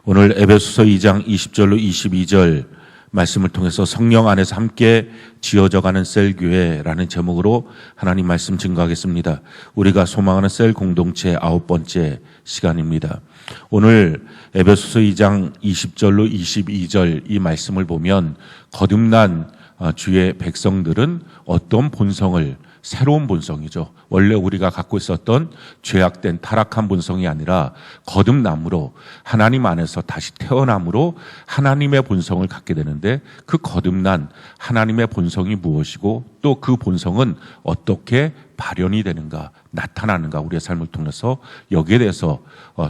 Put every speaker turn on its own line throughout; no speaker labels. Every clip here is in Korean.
오늘 에베소서 2장 20절로 22절 말씀을 통해서 성령 안에서 함께 지어져가는 셀교회라는 제목으로 하나님 말씀 증거하겠습니다. 우리가 소망하는 셀 공동체 9번째 시간입니다. 오늘 에베소서 2장 20절로 22절 이 말씀을 보면 거듭난 주의 백성들은 어떤 본성을, 새로운 본성이죠. 원래 우리가 갖고 있었던 죄악된 타락한 본성이 아니라 거듭남으로, 하나님 안에서 다시 태어남으로 하나님의 본성을 갖게 되는데, 그 거듭난 하나님의 본성이 무엇이고 또 그 본성은 어떻게 발현이 되는가, 나타나는가, 우리의 삶을 통해서 여기에 대해서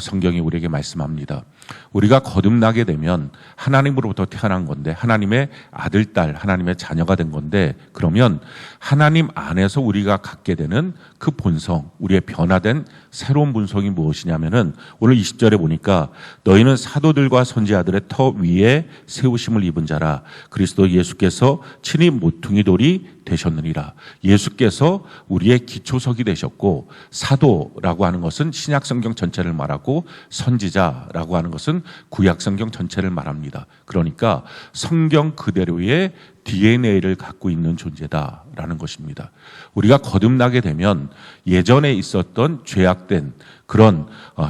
성경이 우리에게 말씀합니다. 우리가 거듭나게 되면 하나님으로부터 태어난 건데, 하나님의 아들, 딸, 하나님의 자녀가 된 건데, 그러면 하나님 안에서 우리가 갖게 되는 그 본성, 우리의 변화된 새로운 본성이 무엇이냐면은 오늘 20절에 보니까 너희는 사도들과 선지자들의 터 위에 세우심을 입은 자라. 그리스도 예수께서 친히 모퉁이 돌이 되셨느니라. 예수께서 우리의 기초석이 되셨고, 사도라고 하는 것은 신약 성경 전체를 말하고 선지자라고 하는 것은 구약 성경 전체를 말합니다. 그러니까 성경 그대로의 DNA를 갖고 있는 존재다라는 것입니다. 우리가 거듭나게 되면 예전에 있었던 죄악된 그런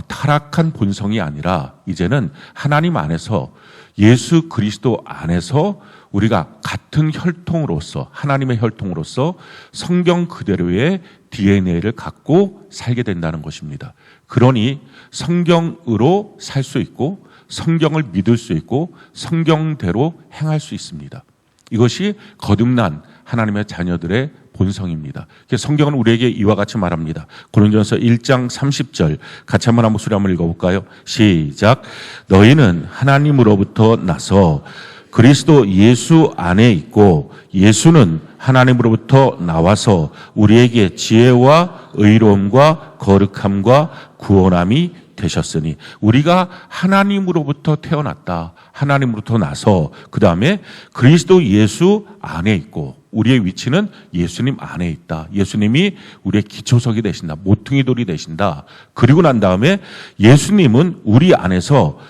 타락한 본성이 아니라 이제는 하나님 안에서, 예수 그리스도 안에서 우리가 같은 혈통으로서, 하나님의 혈통으로서 성경 그대로의 DNA를 갖고 살게 된다는 것입니다. 그러니 성경으로 살 수 있고, 성경을 믿을 수 있고, 성경대로 행할 수 있습니다. 이것이 거듭난 하나님의 자녀들의 본성입니다. 성경은 우리에게 이와 같이 말합니다. 고린도전서 1장 30절 같이 한번 목소리 한번 읽어볼까요? 시작. 너희는 하나님으로부터 나서 그리스도 예수 안에 있고, 예수는 하나님으로부터 나와서 우리에게 지혜와 의로움과 거룩함과 구원함이 되셨으니, 우리가 하나님으로부터 태어났다, 하나님으로부터 나서 그 다음에 그리스도 예수 안에 있고, 우리의 위치는 예수님 안에 있다, 예수님이 우리의 기초석이 되신다, 모퉁이 돌이 되신다. 그리고 난 다음에 예수님은 우리 안에서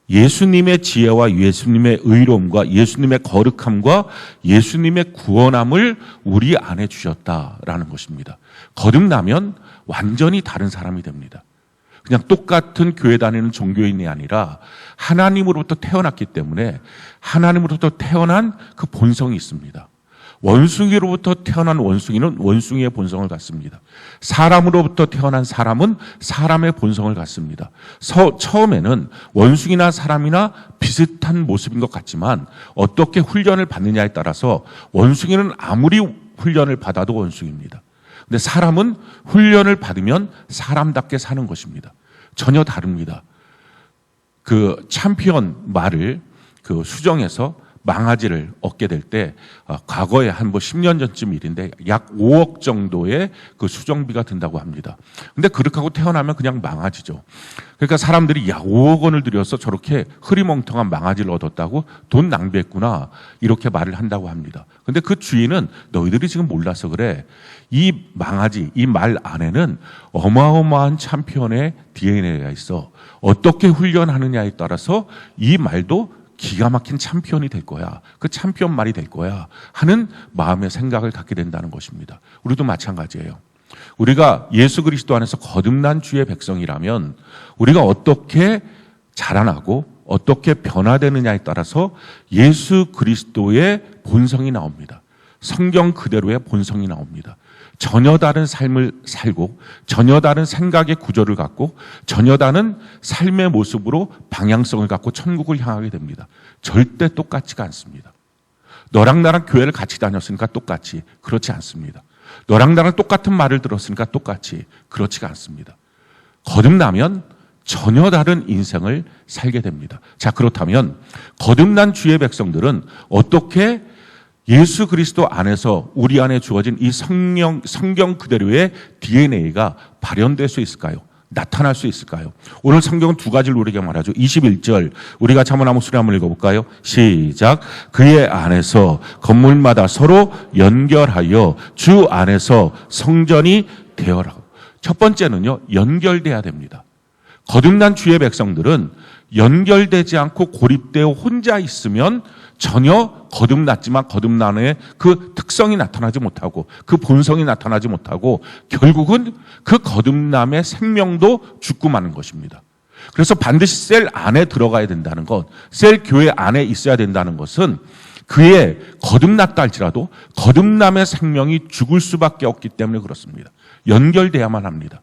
예수님의 지혜와 예수님의 의로움과 예수님의 거룩함과 예수님의 구원함을 우리 안에 주셨다라는 것입니다. 거듭나면 완전히 다른 사람이 됩니다. 그냥 똑같은 교회 다니는 종교인이 아니라 하나님으로부터 태어났기 때문에 하나님으로부터 태어난 그 본성이 있습니다. 원숭이로부터 태어난 원숭이는 원숭이의 본성을 갖습니다. 사람으로부터 태어난 사람은 사람의 본성을 갖습니다. 처음에는 원숭이나 사람이나 비슷한 모습인 것 같지만 어떻게 훈련을 받느냐에 따라서 원숭이는 아무리 훈련을 받아도 원숭이입니다. 근데 사람은 훈련을 받으면 사람답게 사는 것입니다. 전혀 다릅니다. 그 챔피언 말을 그 수정해서 망아지를 얻게 될 때, 과거에 한 10년 전쯤 일인데 약 5억 정도의 그 수정비가 든다고 합니다. 근데 그렇게 하고 태어나면 그냥 망아지죠. 그러니까 사람들이 5억 원을 들여서 저렇게 흐리멍텅한 망아지를 얻었다고 돈 낭비했구나, 이렇게 말을 한다고 합니다. 근데 그 주인은 너희들이 지금 몰라서 그래. 이 망아지, 이 말 안에는 어마어마한 챔피언의 DNA가 있어. 어떻게 훈련하느냐에 따라서 이 말도 기가 막힌 챔피언이 될 거야, 그 챔피언 말이 될 거야 하는 마음의 생각을 갖게 된다는 것입니다. 우리도 마찬가지예요. 우리가 예수 그리스도 안에서 거듭난 주의 백성이라면 우리가 어떻게 자라나고 어떻게 변화되느냐에 따라서 예수 그리스도의 본성이 나옵니다. 성경 그대로의 본성이 나옵니다. 전혀 다른 삶을 살고, 전혀 다른 생각의 구조를 갖고, 전혀 다른 삶의 모습으로 방향성을 갖고 천국을 향하게 됩니다. 절대 똑같지가 않습니다. 너랑 나랑 교회를 같이 다녔으니까 똑같이, 그렇지 않습니다. 너랑 나랑 똑같은 말을 들었으니까 똑같이, 그렇지가 않습니다. 거듭나면 전혀 다른 인생을 살게 됩니다. 자, 그렇다면 거듭난 주의 백성들은 어떻게 예수 그리스도 안에서 우리 안에 주어진 이 성경 그대로의 DNA가 발현될 수 있을까요? 나타날 수 있을까요? 오늘 성경은 두 가지를 우리에게 말하죠. 21절 우리 같이 한번 목소리 한번 읽어볼까요? 시작. 그의 안에서 건물마다 서로 연결하여 주 안에서 성전이 되어라. 첫 번째는요, 연결돼야 됩니다. 거듭난 주의 백성들은 연결되지 않고 고립되어 혼자 있으면 전혀 거듭났지만 거듭남의 그 특성이 나타나지 못하고 그 본성이 나타나지 못하고 결국은 그 거듭남의 생명도 죽고 마는 것입니다. 그래서 반드시 셀 안에 들어가야 된다는 것, 셀 교회 안에 있어야 된다는 것은 그의 거듭났다 할지라도 거듭남의 생명이 죽을 수밖에 없기 때문에 그렇습니다. 연결돼야만 합니다.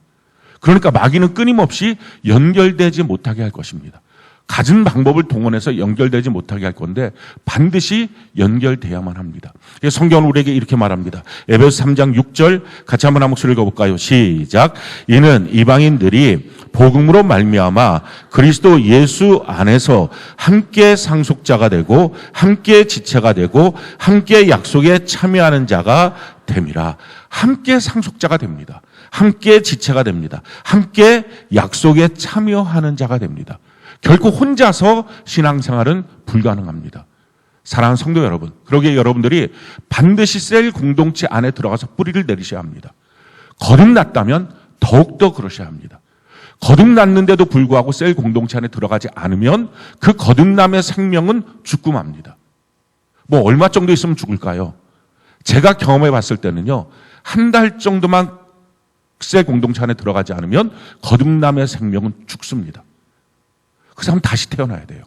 그러니까 마귀는 끊임없이 연결되지 못하게 할 것입니다. 가진 방법을 동원해서 연결되지 못하게 할 건데 반드시 연결돼야만 합니다. 성경은 우리에게 이렇게 말합니다. 에베소 3장 6절 같이 한번 한 목소리 읽어볼까요? 시작. 이는 이방인들이 복음으로 말미암아 그리스도 예수 안에서 함께 상속자가 되고 함께 지체가 되고 함께 약속에 참여하는 자가 됨이라. 함께 상속자가 됩니다. 함께 지체가 됩니다. 함께 약속에 참여하는 자가 됩니다. 결코 혼자서 신앙생활은 불가능합니다. 사랑하는 성도 여러분, 그러기에 여러분들이 반드시 셀 공동체 안에 들어가서 뿌리를 내리셔야 합니다. 거듭났다면 더욱더 그러셔야 합니다. 거듭났는데도 불구하고 셀 공동체 안에 들어가지 않으면 그 거듭남의 생명은 죽고 맙니다. 뭐 얼마 정도 있으면 죽을까요? 제가 경험해 봤을 때는요, 한 달 정도만 셀 공동체 안에 들어가지 않으면 거듭남의 생명은 죽습니다. 그 사람은 다시 태어나야 돼요.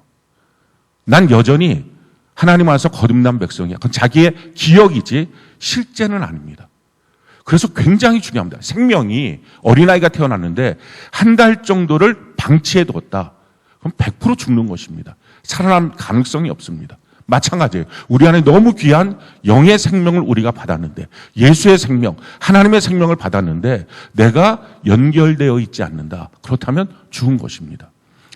난 여전히 하나님 안에서 거듭난 백성이야. 그건 자기의 기억이지 실제는 아닙니다. 그래서 굉장히 중요합니다. 생명이 어린아이가 태어났는데 한 달 정도를 방치해 뒀다. 그럼 100% 죽는 것입니다. 살아날 가능성이 없습니다. 마찬가지예요. 우리 안에 너무 귀한 영의 생명을 우리가 받았는데, 예수의 생명, 하나님의 생명을 받았는데 내가 연결되어 있지 않는다. 그렇다면 죽은 것입니다.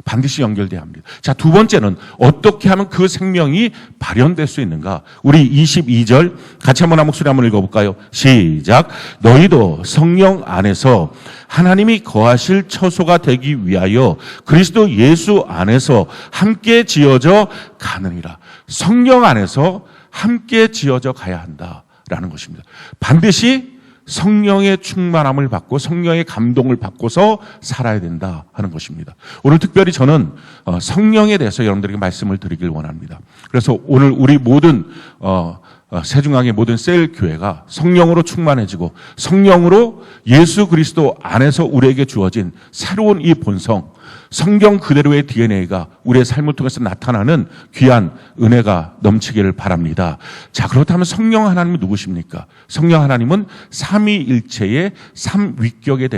반드시 연결돼야 합니다. 자, 두 번째는 어떻게 하면 그 생명이 발현될 수 있는가? 우리 22절 같이 한번 한 목소리 한번 읽어볼까요? 시작. 너희도 성령 안에서 하나님이 거하실 처소가 되기 위하여 그리스도 예수 안에서 함께 지어져 가느니라. 성령 안에서 함께 지어져 가야 한다라는 것입니다. 반드시 성령의 충만함을 받고 성령의 감동을 받고서 살아야 된다 하는 것입니다. 오늘 특별히 저는 성령에 대해서 여러분들에게 말씀을 드리길 원합니다. 그래서 오늘 우리 모든 세중앙의 모든 셀 교회가 성령으로 충만해지고 성령으로 예수 그리스도 안에서 우리에게 주어진 새로운 이 본성, 성경 그대로의 DNA가 우리의 삶을 통해서 나타나는 귀한 은혜가 넘치기를 바랍니다. 자, 그렇다면 성령 하나님은 누구십니까? 성령 하나님은 삼위일체의 삼위격에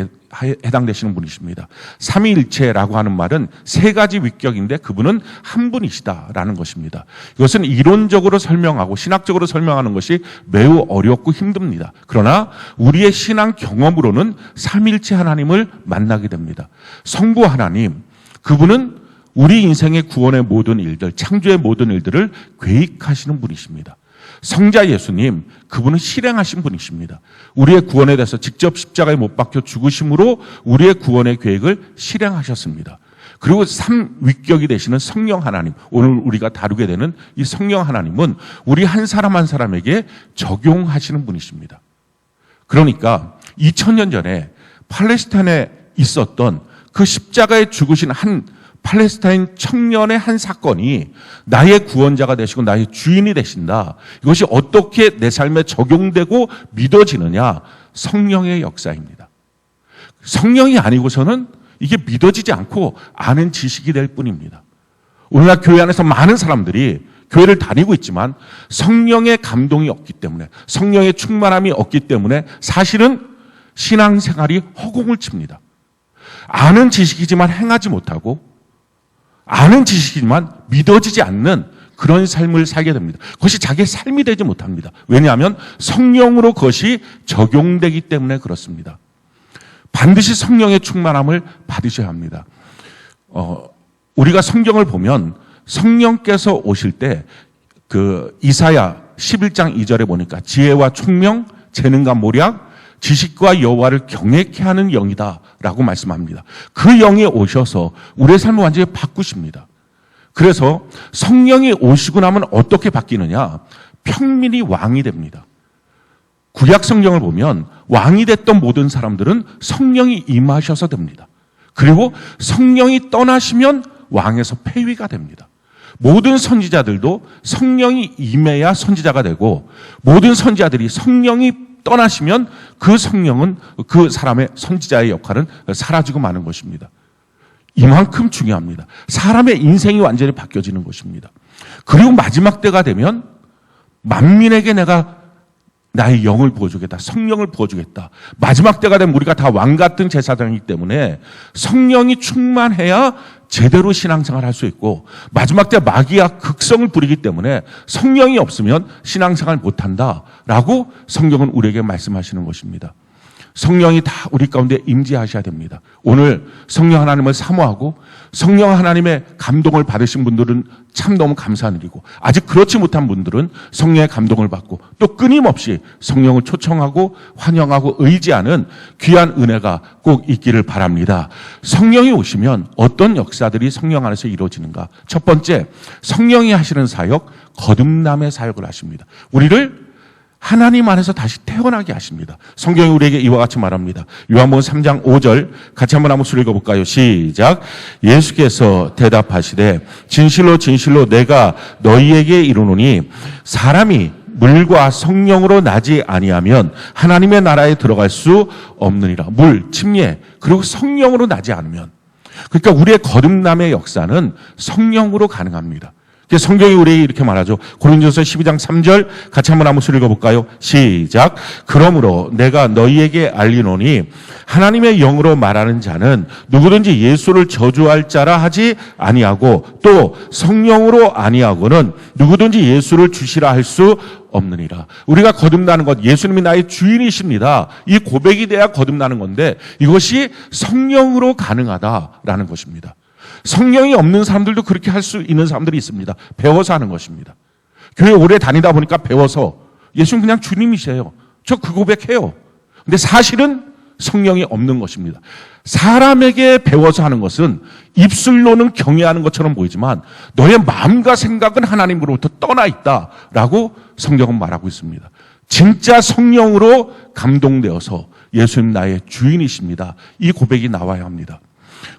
해당되시는 분이십니다. 삼위일체라고 하는 말은 세 가지 위격인데 그분은 한 분이시다라는 것입니다. 이것은 이론적으로 설명하고 신학적으로 설명하는 것이 매우 어렵고 힘듭니다. 그러나 우리의 신앙 경험으로는 삼위일체 하나님을 만나게 됩니다. 성부 하나님, 그분은 우리 인생의 구원의 모든 일들, 창조의 모든 일들을 계획하시는 분이십니다. 성자 예수님, 그분은 실행하신 분이십니다. 우리의 구원에 대해서 직접 십자가에 못 박혀 죽으심으로 우리의 구원의 계획을 실행하셨습니다. 그리고 삼위격이 되시는 성령 하나님, 오늘 우리가 다루게 되는 이 성령 하나님은 우리 한 사람 한 사람에게 적용하시는 분이십니다. 그러니까 2000년 전에 팔레스타인에 있었던 그 십자가에 죽으신 한 팔레스타인 청년의 한 사건이 나의 구원자가 되시고 나의 주인이 되신다. 이것이 어떻게 내 삶에 적용되고 믿어지느냐? 성령의 역사입니다. 성령이 아니고서는 이게 믿어지지 않고 아는 지식이 될 뿐입니다. 오늘날 교회 안에서 많은 사람들이 교회를 다니고 있지만 성령의 감동이 없기 때문에, 성령의 충만함이 없기 때문에 사실은 신앙생활이 허공을 칩니다. 아는 지식이지만 행하지 못하고 아는 지식이지만 믿어지지 않는 그런 삶을 살게 됩니다. 그것이 자기의 삶이 되지 못합니다. 왜냐하면 성령으로 그것이 적용되기 때문에 그렇습니다. 반드시 성령의 충만함을 받으셔야 합니다. 우리가 성경을 보면 성령께서 오실 때 그 이사야 11장 2절에 보니까 지혜와 총명, 재능과 모략, 지식과 여호와를 경외케 하는 영이다라고 말씀합니다. 그 영이 오셔서 우리의 삶을 완전히 바꾸십니다. 그래서 성령이 오시고 나면 어떻게 바뀌느냐? 평민이 왕이 됩니다. 구약 성경을 보면 왕이 됐던 모든 사람들은 성령이 임하셔서 됩니다. 그리고 성령이 떠나시면 왕에서 폐위가 됩니다. 모든 선지자들도 성령이 임해야 선지자가 되고, 모든 선지자들이 성령이 떠나시면 그 성령은 그 사람의 선지자의 역할은 사라지고 마는 것입니다. 이만큼 중요합니다. 사람의 인생이 완전히 바뀌어지는 것입니다. 그리고 마지막 때가 되면 만민에게 내가 나의 영을 부어주겠다. 성령을 부어주겠다. 마지막 때가 되면 우리가 다 왕 같은 제사장이기 때문에 성령이 충만해야 제대로 신앙생활을 할 수 있고, 마지막 때 마귀가 극성을 부리기 때문에 성령이 없으면 신앙생활을 못한다라고 성경은 우리에게 말씀하시는 것입니다. 성령이 다 우리 가운데 임재하셔야 됩니다. 오늘 성령 하나님을 사모하고 성령 하나님의 감동을 받으신 분들은 참 너무 감사한 일이고, 아직 그렇지 못한 분들은 성령의 감동을 받고 또 끊임없이 성령을 초청하고 환영하고 의지하는 귀한 은혜가 꼭 있기를 바랍니다. 성령이 오시면 어떤 역사들이 성령 안에서 이루어지는가? 첫 번째, 성령이 하시는 사역, 거듭남의 사역을 하십니다. 우리를 하나님 안에서 다시 태어나게 하십니다. 성경이 우리에게 이와 같이 말합니다. 요한복음 3장 5절 같이 한번 읽어볼까요? 시작. 예수께서 대답하시되 진실로 진실로 내가 너희에게 이르노니 사람이 물과 성령으로 나지 아니하면 하나님의 나라에 들어갈 수 없느니라. 물, 침례, 그리고 성령으로 나지 않으면. 그러니까 우리의 거듭남의 역사는 성령으로 가능합니다. 성경이 우리에게 이렇게 말하죠. 고린도서 12장 3절 같이 한번 읽어볼까요? 시작. 그러므로 내가 너희에게 알리노니 하나님의 영으로 말하는 자는 누구든지 예수를 저주할 자라 하지 아니하고 또 성령으로 아니하고는 누구든지 예수를 주시라 할 수 없느니라. 우리가 거듭나는 것, 예수님이 나의 주인이십니다. 이 고백이 돼야 거듭나는 건데, 이것이 성령으로 가능하다라는 것입니다. 성령이 없는 사람들도 그렇게 할 수 있는 사람들이 있습니다. 배워서 하는 것입니다. 교회 오래 다니다 보니까 배워서 예수는 그냥 주님이세요. 저 그 고백해요. 근데 사실은 성령이 없는 것입니다. 사람에게 배워서 하는 것은 입술로는 경외하는 것처럼 보이지만 너의 마음과 생각은 하나님으로부터 떠나 있다라고 성경은 말하고 있습니다. 진짜 성령으로 감동되어서 예수님 나의 주인이십니다. 이 고백이 나와야 합니다.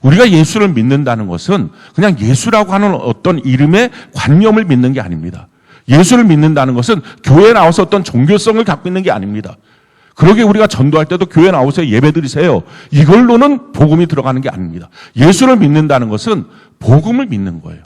우리가 예수를 믿는다는 것은 그냥 예수라고 하는 어떤 이름의 관념을 믿는 게 아닙니다. 예수를 믿는다는 것은 교회에 나와서 어떤 종교성을 갖고 있는 게 아닙니다. 그러게 우리가 전도할 때도 교회 나오세요, 예배 드리세요, 이걸로는 복음이 들어가는 게 아닙니다. 예수를 믿는다는 것은 복음을 믿는 거예요.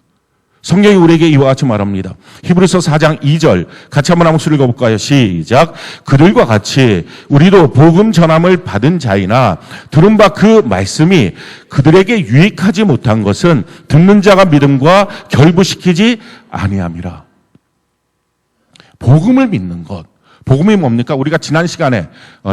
성경이 우리에게 이와 같이 말합니다. 히브리서 4장 2절 같이 한번 읽어볼까요? 시작. 그들과 같이 우리도 복음 전함을 받은 자이나 들은 바 그 말씀이 그들에게 유익하지 못한 것은 듣는 자가 믿음과 결부시키지 아니함이라. 복음을 믿는 것. 복음이 뭡니까? 우리가 지난 시간에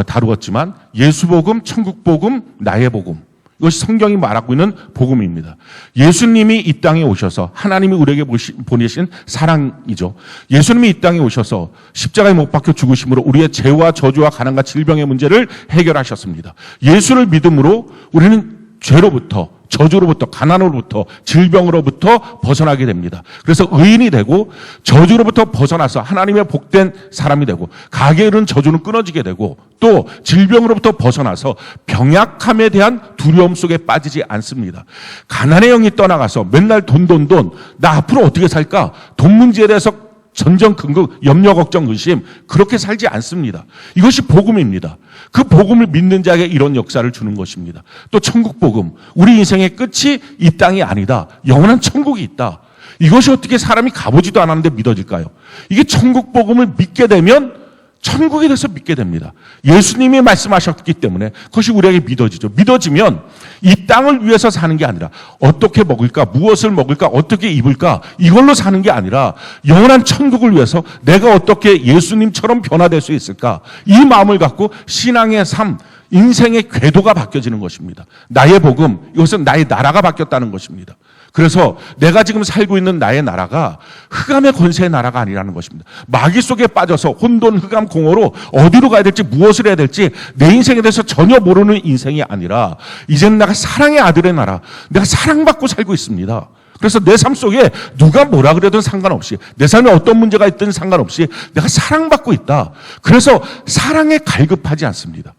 다루었지만 예수복음, 천국복음, 나의 복음. 이것이 성경이 말하고 있는 복음입니다. 예수님이 이 땅에 오셔서 하나님이 우리에게 보내신 사랑이죠. 예수님이 이 땅에 오셔서 십자가에 못 박혀 죽으심으로 우리의 죄와 저주와 가난과 질병의 문제를 해결하셨습니다. 예수를 믿음으로 우리는 죄로부터, 저주로부터, 가난으로부터, 질병으로부터 벗어나게 됩니다. 그래서 의인이 되고 저주로부터 벗어나서 하나님의 복된 사람이 되고, 가게에 이른 저주는 끊어지게 되고, 또 질병으로부터 벗어나서 병약함에 대한 두려움 속에 빠지지 않습니다. 가난의 영이 떠나가서 맨날 돈, 나 앞으로 어떻게 살까? 돈 문제에 대해서 전전 근거, 염려, 걱정, 의심, 그렇게 살지 않습니다. 이것이 복음입니다. 그 복음을 믿는 자에게 이런 역사를 주는 것입니다. 또 천국 복음, 우리 인생의 끝이 이 땅이 아니다. 영원한 천국이 있다. 이것이 어떻게 사람이 가보지도 않았는데 믿어질까요? 이게 천국 복음을 믿게 되면 천국에 대해서 믿게 됩니다. 예수님이 말씀하셨기 때문에 그것이 우리에게 믿어지죠. 믿어지면 이 땅을 위해서 사는 게 아니라 어떻게 먹을까, 무엇을 먹을까, 어떻게 입을까, 이걸로 사는 게 아니라 영원한 천국을 위해서 내가 어떻게 예수님처럼 변화될 수 있을까, 이 마음을 갖고 신앙의 삶, 인생의 궤도가 바뀌어지는 것입니다. 나의 복음, 이것은 나의 나라가 바뀌었다는 것입니다. 그래서 내가 지금 살고 있는 나의 나라가 흑암의 권세의 나라가 아니라는 것입니다. 마귀 속에 빠져서 혼돈, 흑암, 공허로 어디로 가야 될지, 무엇을 해야 될지 내 인생에 대해서 전혀 모르는 인생이 아니라 이제는 내가 사랑의 아들의 나라, 내가 사랑받고 살고 있습니다. 그래서 내 삶 속에 누가 뭐라 그래도 상관없이, 내 삶에 어떤 문제가 있든 상관없이 내가 사랑받고 있다. 그래서 사랑에 갈급하지 않습니다.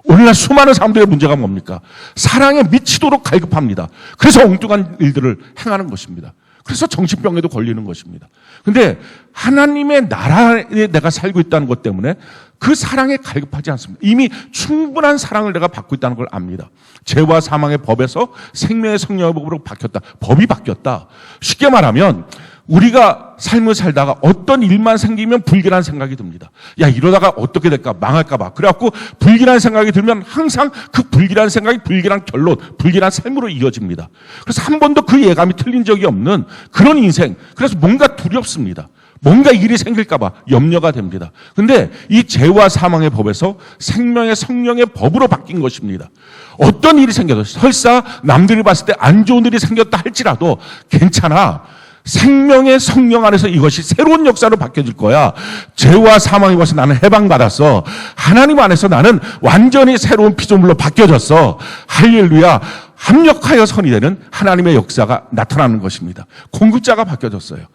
오늘날 수많은 사람들의 문제가 뭡니까? 사랑에 미치도록 갈급합니다. 그래서 엉뚱한 일들을 행하는 것입니다. 그래서 정신병에도 걸리는 것입니다. 근데 하나님의 나라에 내가 살고 있다는 것 때문에 그 사랑에 갈급하지 않습니다. 이미 충분한 사랑을 내가 받고 있다는 걸 압니다. 죄와 사망의 법에서 생명의 성령의 법으로 바뀌었다. 법이 바뀌었다. 쉽게 말하면 우리가 삶을 살다가 어떤 일만 생기면 불길한 생각이 듭니다. 야, 이러다가 어떻게 될까? 망할까 봐. 그래갖고 불길한 생각이 들면 항상 그 불길한 생각이 불길한 결론, 불길한 삶으로 이어집니다. 그래서 한 번도 그 예감이 틀린 적이 없는 그런 인생. 그래서 뭔가 두렵습니다. 뭔가 일이 생길까 봐 염려가 됩니다. 근데 이 죄와 사망의 법에서 생명의 성령의 법으로 바뀐 것입니다. 어떤 일이 생겨도 설사 남들이 봤을 때 안 좋은 일이 생겼다 할지라도 괜찮아. 생명의 성령 안에서 이것이 새로운 역사로 바뀌어질 거야. 죄와 사망에 벌써 나는 해방받았어. 하나님 안에서 나는 완전히 새로운 피조물로 바뀌어졌어. 할렐루야. 합력하여 선이 되는 하나님의 역사가 나타나는 것입니다. 공급자가 바뀌어졌어요.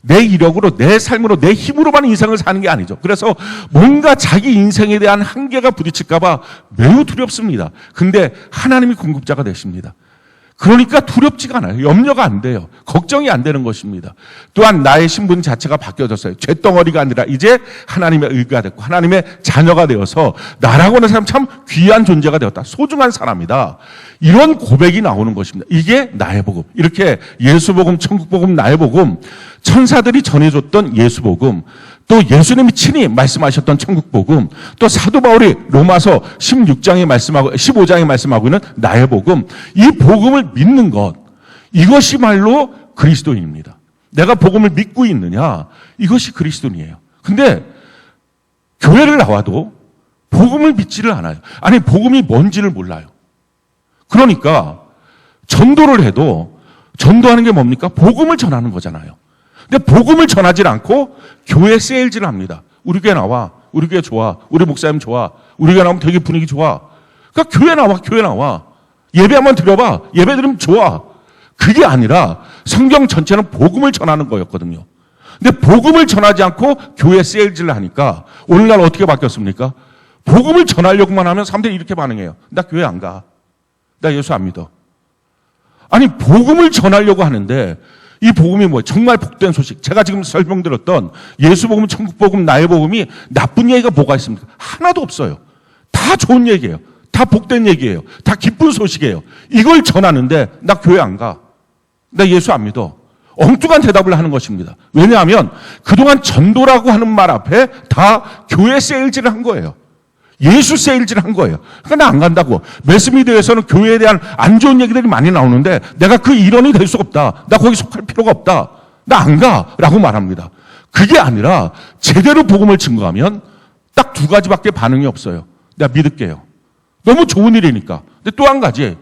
내 이력으로, 내 삶으로, 내 힘으로만 인생을 사는 게 아니죠. 그래서 뭔가 자기 인생에 대한 한계가 부딪힐까 봐 매우 두렵습니다. 근데 하나님이 공급자가 되십니다. 그러니까 두렵지가 않아요. 염려가 안 돼요. 걱정이 안 되는 것입니다. 또한 나의 신분 자체가 바뀌어졌어요. 쇳덩어리가 아니라 이제 하나님의 의가 됐고 하나님의 자녀가 되어서 나라고 하는 사람 참 귀한 존재가 되었다. 소중한 사람이다. 이런 고백이 나오는 것입니다. 이게 나의 복음. 이렇게 예수복음, 천국복음, 나의 복음, 천사들이 전해줬던 예수복음, 또 예수님이 친히 말씀하셨던 천국복음, 또 사도 바울이 로마서 16장에 말씀하고 15장에 말씀하고 있는 나의 복음, 이 복음을 믿는 것, 이것이 말로 그리스도인입니다. 내가 복음을 믿고 있느냐, 이것이 그리스도인이에요. 근데 교회를 나와도 복음을 믿지를 않아요. 아니, 복음이 뭔지를 몰라요. 그러니까 전도를 해도 전도하는 게 뭡니까? 복음을 전하는 거잖아요. 근데 복음을 전하지 않고 교회 세일즈를 합니다. 우리 교회 나와. 우리 교회 좋아. 우리 목사님 좋아. 우리 교회 나오면 되게 분위기 좋아. 그러니까 교회 나와. 교회 나와. 예배 한번 드려봐. 예배 드리면 좋아. 그게 아니라 성경 전체는 복음을 전하는 거였거든요. 근데 복음을 전하지 않고 교회 세일즈를 하니까 오늘날 어떻게 바뀌었습니까? 복음을 전하려고만 하면 사람들이 이렇게 반응해요. 나 교회 안 가. 나 예수 안 믿어. 아니, 복음을 전하려고 하는데 이 복음이 뭐예요? 정말 복된 소식. 제가 지금 설명드렸던 예수복음, 천국복음, 나의 복음이 나쁜 얘기가 뭐가 있습니까? 하나도 없어요. 다 좋은 얘기예요. 다 복된 얘기예요. 다 기쁜 소식이에요. 이걸 전하는데 나 교회 안 가. 나 예수 안 믿어. 엉뚱한 대답을 하는 것입니다. 왜냐하면 그동안 전도라고 하는 말 앞에 다 교회 세일즈를 한 거예요. 예수 세일즈를 한 거예요. 그러니까 나 안 간다고. 매스미디어에서는 교회에 대한 안 좋은 얘기들이 많이 나오는데 내가 그 일원이 될 수가 없다. 나 거기 속할 필요가 없다. 나 안 가. 라고 말합니다. 그게 아니라 제대로 복음을 증거하면 딱 두 가지밖에 반응이 없어요. 내가 믿을게요. 너무 좋은 일이니까. 근데 또 한 가지,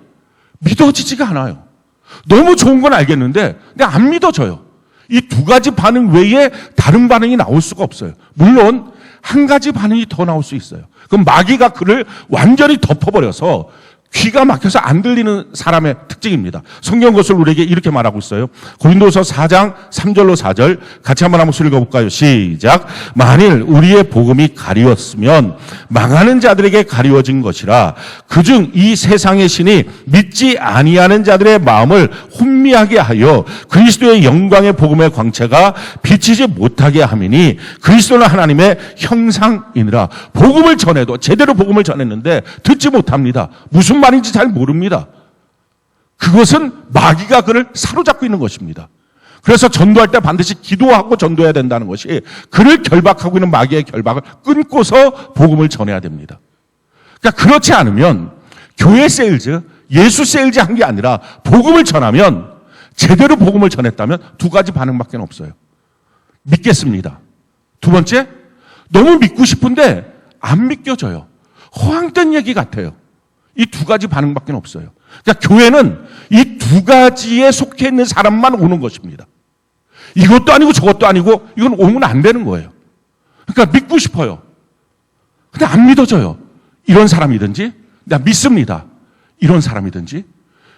믿어지지가 않아요. 너무 좋은 건 알겠는데 내가 안 믿어져요. 이 두 가지 반응 외에 다른 반응이 나올 수가 없어요. 물론 한 가지 반응이 더 나올 수 있어요. 그럼 마귀가 그를 완전히 덮어버려서 귀가 막혀서 안 들리는 사람의 특징입니다. 성경 것을 우리에게 이렇게 말하고 있어요. 고린도서 4장 3절로 4절 같이 한번 읽어볼까요? 시작. 만일 우리의 복음이 가리웠으면 망하는 자들에게 가리워진 것이라 그중 이 세상의 신이 믿지 아니하는 자들의 마음을 혼미하게 하여 그리스도의 영광의 복음의 광채가 비치지 못하게 함이니 그리스도는 하나님의 형상이니라. 복음을 전해도 제대로 복음을 전했는데 듣지 못합니다. 무슨 말인지 잘 모릅니다. 그것은 마귀가 그를 사로잡고 있는 것입니다. 그래서 전도할 때 반드시 기도하고 전도해야 된다는 것이 그를 결박하고 있는 마귀의 결박을 끊고서 복음을 전해야 됩니다. 그러니까 그렇지 않으면 교회 세일즈, 예수 세일즈 한 게 아니라 복음을 전하면 제대로 복음을 전했다면 두 가지 반응밖에 없어요. 믿겠습니다. 두 번째, 너무 믿고 싶은데 안 믿겨져요. 허황된 얘기 같아요. 이 두 가지 반응밖에 없어요. 그러니까 교회는 이 두 가지에 속해 있는 사람만 오는 것입니다. 이것도 아니고 저것도 아니고 이건 오면 안 되는 거예요. 그러니까 믿고 싶어요. 근데 안 믿어져요. 이런 사람이든지 나 믿습니다. 이런 사람이든지.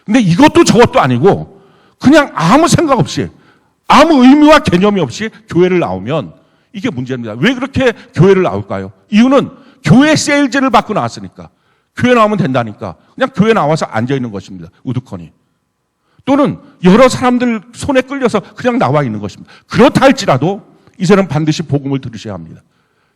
근데 이것도 저것도 아니고 그냥 아무 생각 없이 아무 의미와 개념이 없이 교회를 나오면 이게 문제입니다. 왜 그렇게 교회를 나올까요? 이유는 교회 세일즈를 받고 나왔으니까.
교회 나오면 된다니까 그냥 교회 나와서 앉아있는 것입니다. 우두커니. 또는 여러 사람들 손에 끌려서 그냥 나와 있는 것입니다. 그렇다 할지라도 이제는 반드시 복음을 들으셔야 합니다.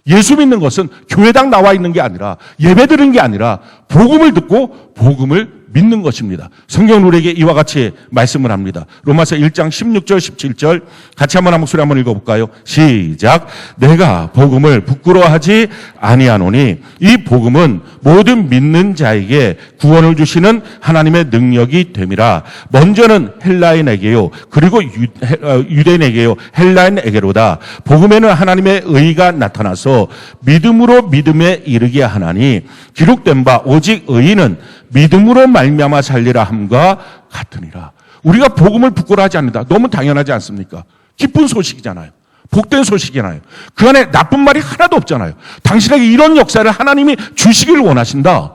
예수 믿는 것은 교회당 나와 있는 게 아니라 예배 드리는 게 아니라 복음을 듣고 복음을 믿는 것입니다. 성경은 우리에게 이와 같이 말씀을 합니다. 로마서 1장 16절 17절 같이 한번 목소리 한번 읽어볼까요? 시작. 내가 복음을 부끄러워하지 아니하노니 이 복음은 모든 믿는 자에게 구원을 주시는 하나님의 능력이 됨이라. 먼저는 헬라인에게요 그리고 유대인에게요 헬라인에게로다. 복음에는 하나님의 의가 나타나서 믿음으로 믿음에 이르게 하나니 기록된 바 오직 의인은 믿음으로 말미암아 살리라 함과 같으니라. 우리가 복음을 부끄러워하지 않는다. 너무 당연하지 않습니까? 기쁜 소식이잖아요. 복된 소식이잖아요. 그 안에 나쁜 말이 하나도 없잖아요. 당신에게 이런 역사를 하나님이 주시기를 원하신다.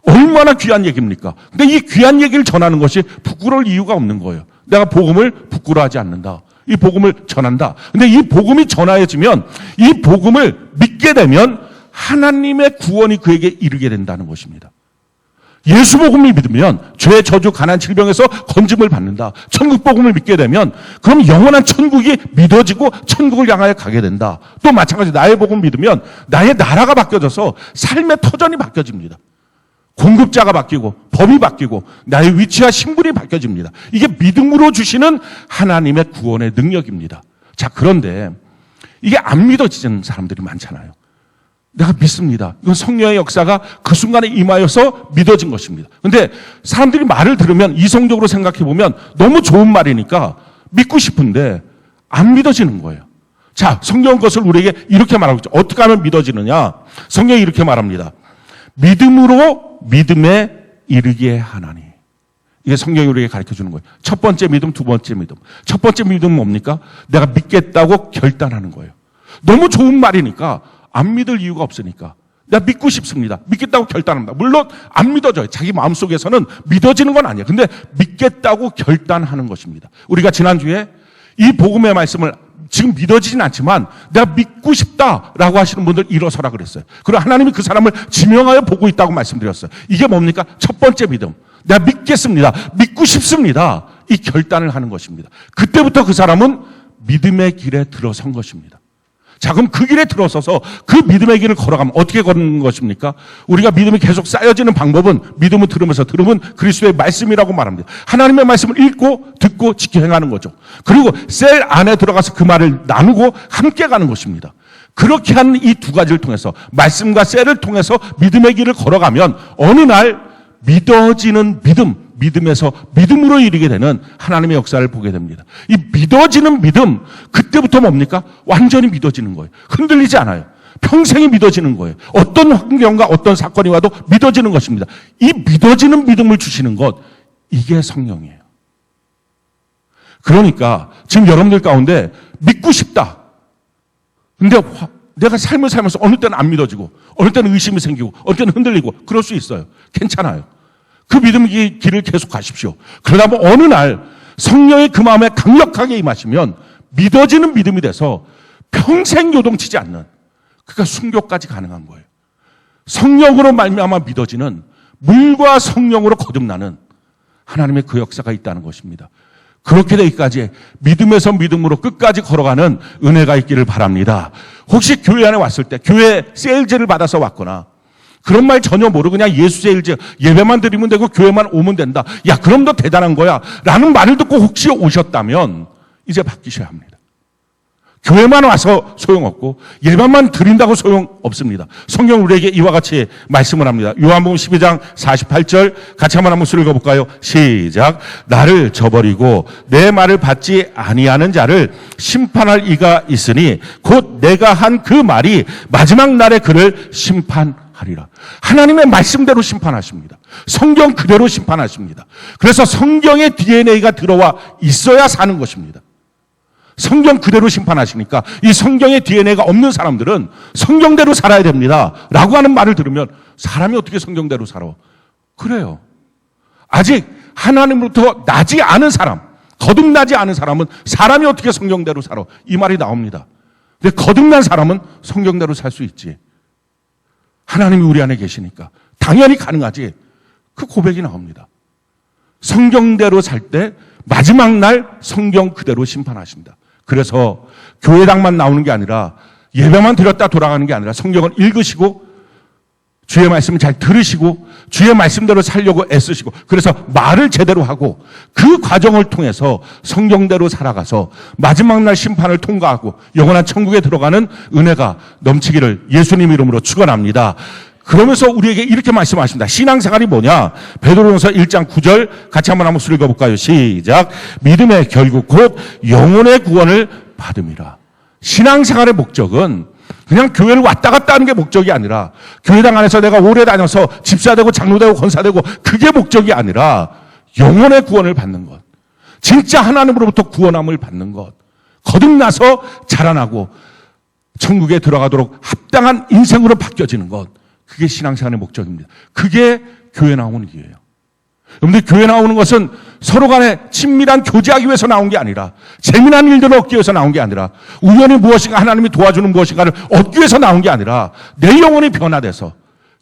얼마나 귀한 얘기입니까? 근데 이 귀한 얘기를 전하는 것이 부끄러울 이유가 없는 거예요. 내가 복음을 부끄러워하지 않는다. 이 복음을 전한다. 근데 이 복음이 전하여지면 이 복음을 믿게 되면 하나님의 구원이 그에게 이르게 된다는 것입니다. 예수 복음을 믿으면 죄, 저주, 가난, 질병에서 건짐을 받는다. 천국 복음을 믿게 되면 그럼 영원한 천국이 믿어지고 천국을 향하여 가게 된다. 또 마찬가지 나의 복음을 믿으면 나의 나라가 바뀌어져서 삶의 터전이 바뀌어집니다. 공급자가 바뀌고 법이 바뀌고 나의 위치와 신분이 바뀌어집니다. 이게 믿음으로 주시는 하나님의 구원의 능력입니다. 자, 그런데 이게 안 믿어지는 사람들이 많잖아요. 내가 믿습니다. 이건 성령의 역사가 그 순간에 임하여서 믿어진 것입니다. 그런데 사람들이 말을 들으면 이성적으로 생각해 보면 너무 좋은 말이니까 믿고 싶은데 안 믿어지는 거예요. 자, 성경 것을 우리에게 이렇게 말하고 있죠. 어떻게 하면 믿어지느냐? 성경이 이렇게 말합니다. 믿음으로 믿음에 이르게 하나니. 이게 성경이 우리에게 가르쳐 주는 거예요. 첫 번째 믿음, 두 번째 믿음. 첫 번째 믿음은 뭡니까? 내가 믿겠다고 결단하는 거예요. 너무 좋은 말이니까 안 믿을 이유가 없으니까. 내가 믿고 싶습니다. 믿겠다고 결단합니다. 물론 안 믿어져요. 자기 마음속에서는 믿어지는 건 아니에요. 근데 믿겠다고 결단하는 것입니다. 우리가 지난주에 이 복음의 말씀을 지금 믿어지진 않지만 내가 믿고 싶다라고 하시는 분들 일어서라 그랬어요. 그리고 하나님이 그 사람을 지명하여 보고 있다고 말씀드렸어요. 이게 뭡니까? 첫 번째 믿음. 내가 믿겠습니다. 믿고 싶습니다. 이 결단을 하는 것입니다. 그때부터 그 사람은 믿음의 길에 들어선 것입니다. 자, 그럼 그 길에 들어서서 그 믿음의 길을 걸어가면 어떻게 걷는 것입니까? 우리가 믿음이 계속 쌓여지는 방법은 믿음을 들으면서 들으면 그리스도의 말씀이라고 말합니다. 하나님의 말씀을 읽고 듣고 지켜 행하는 거죠. 그리고 셀 안에 들어가서 그 말을 나누고 함께 가는 것입니다. 그렇게 하는 이 두 가지를 통해서 말씀과 셀을 통해서 믿음의 길을 걸어가면 어느 날 믿어지는 믿음에서 믿음으로 이르게 되는 하나님의 역사를 보게 됩니다. 이 믿어지는 믿음, 그때부터 뭡니까? 완전히 믿어지는 거예요. 흔들리지 않아요. 평생이 믿어지는 거예요. 어떤 환경과 어떤 사건이 와도 믿어지는 것입니다. 이 믿어지는 믿음을 주시는 것, 이게 성령이에요. 그러니까 지금 여러분들 가운데 믿고 싶다. 근데 내가 삶을 살면서 어느 때는 안 믿어지고 어느 때는 의심이 생기고 어느 때는 흔들리고 그럴 수 있어요. 괜찮아요. 그 믿음의 길을 계속 가십시오. 그러다 보면 어느 날 성령이 그 마음에 강력하게 임하시면 믿어지는 믿음이 돼서 평생 요동치지 않는, 그러니까 순교까지 가능한 거예요. 성령으로 말미암아 믿어지는, 물과 성령으로 거듭나는 하나님의 그 역사가 있다는 것입니다. 그렇게 되기까지 믿음에서 믿음으로 끝까지 걸어가는 은혜가 있기를 바랍니다. 혹시 교회 안에 왔을 때 교회 세일즈를 받아서 왔거나 그런 말 전혀 모르고 그냥 예수 세일즈 예배만 드리면 되고 교회만 오면 된다. 야, 그럼 더 대단한 거야 라는 말을 듣고 혹시 오셨다면 이제 바뀌셔야 합니다. 교회만 와서 소용없고 예배만 드린다고 소용없습니다. 성경 우리에게 이와 같이 말씀을 합니다. 요한복음 12장 48절 같이 한번 목소리 읽어볼까요? 시작. 나를 저버리고 내 말을 받지 아니하는 자를 심판할 이가 있으니 곧 내가 한 그 말이 마지막 날에 그를 심판하리라. 하나님의 말씀대로 심판하십니다. 성경 그대로 심판하십니다. 그래서 성경의 DNA가 들어와 있어야 사는 것입니다. 성경 그대로 심판하시니까 이 성경의 DNA가 없는 사람들은 성경대로 살아야 됩니다 라고 하는 말을 들으면 사람이 어떻게 성경대로 살아? 그래요. 아직 하나님으로부터 나지 않은 사람, 거듭나지 않은 사람은 사람이 어떻게 성경대로 살아? 이 말이 나옵니다. 근데 거듭난 사람은 성경대로 살 수 있지. 하나님이 우리 안에 계시니까 당연히 가능하지. 그 고백이 나옵니다. 성경대로 살 때 마지막 날 성경 그대로 심판하신다. 그래서 교회당만 나오는 게 아니라 예배만 드렸다 돌아가는 게 아니라 성경을 읽으시고 주의 말씀을 잘 들으시고 주의 말씀대로 살려고 애쓰시고 그래서 말을 제대로 하고 그 과정을 통해서 성경대로 살아가서 마지막 날 심판을 통과하고 영원한 천국에 들어가는 은혜가 넘치기를 예수님 이름으로 축원합니다. 그러면서 우리에게 이렇게 말씀하십니다. 신앙생활이 뭐냐? 베드로전서 1장 9절 같이 한번 읽어볼까요? 시작. 믿음의 결국 곧 영혼의 구원을 받음이라. 신앙생활의 목적은 그냥 교회를 왔다 갔다 하는 게 목적이 아니라 교회당 안에서 내가 오래 다녀서 집사되고 장로되고 권사되고 그게 목적이 아니라 영혼의 구원을 받는 것. 진짜 하나님으로부터 구원함을 받는 것. 거듭나서 자라나고 천국에 들어가도록 합당한 인생으로 바뀌어지는 것. 그게 신앙생활의 목적입니다. 그게 교회 나오는 길이에요. 여러분들 교회 나오는 것은 서로 간에 친밀한 교제하기 위해서 나온 게 아니라 재미난 일들을 얻기 위해서 나온 게 아니라 우연히 무엇인가 하나님이 도와주는 무엇인가를 얻기 위해서 나온 게 아니라 내 영혼이 변화돼서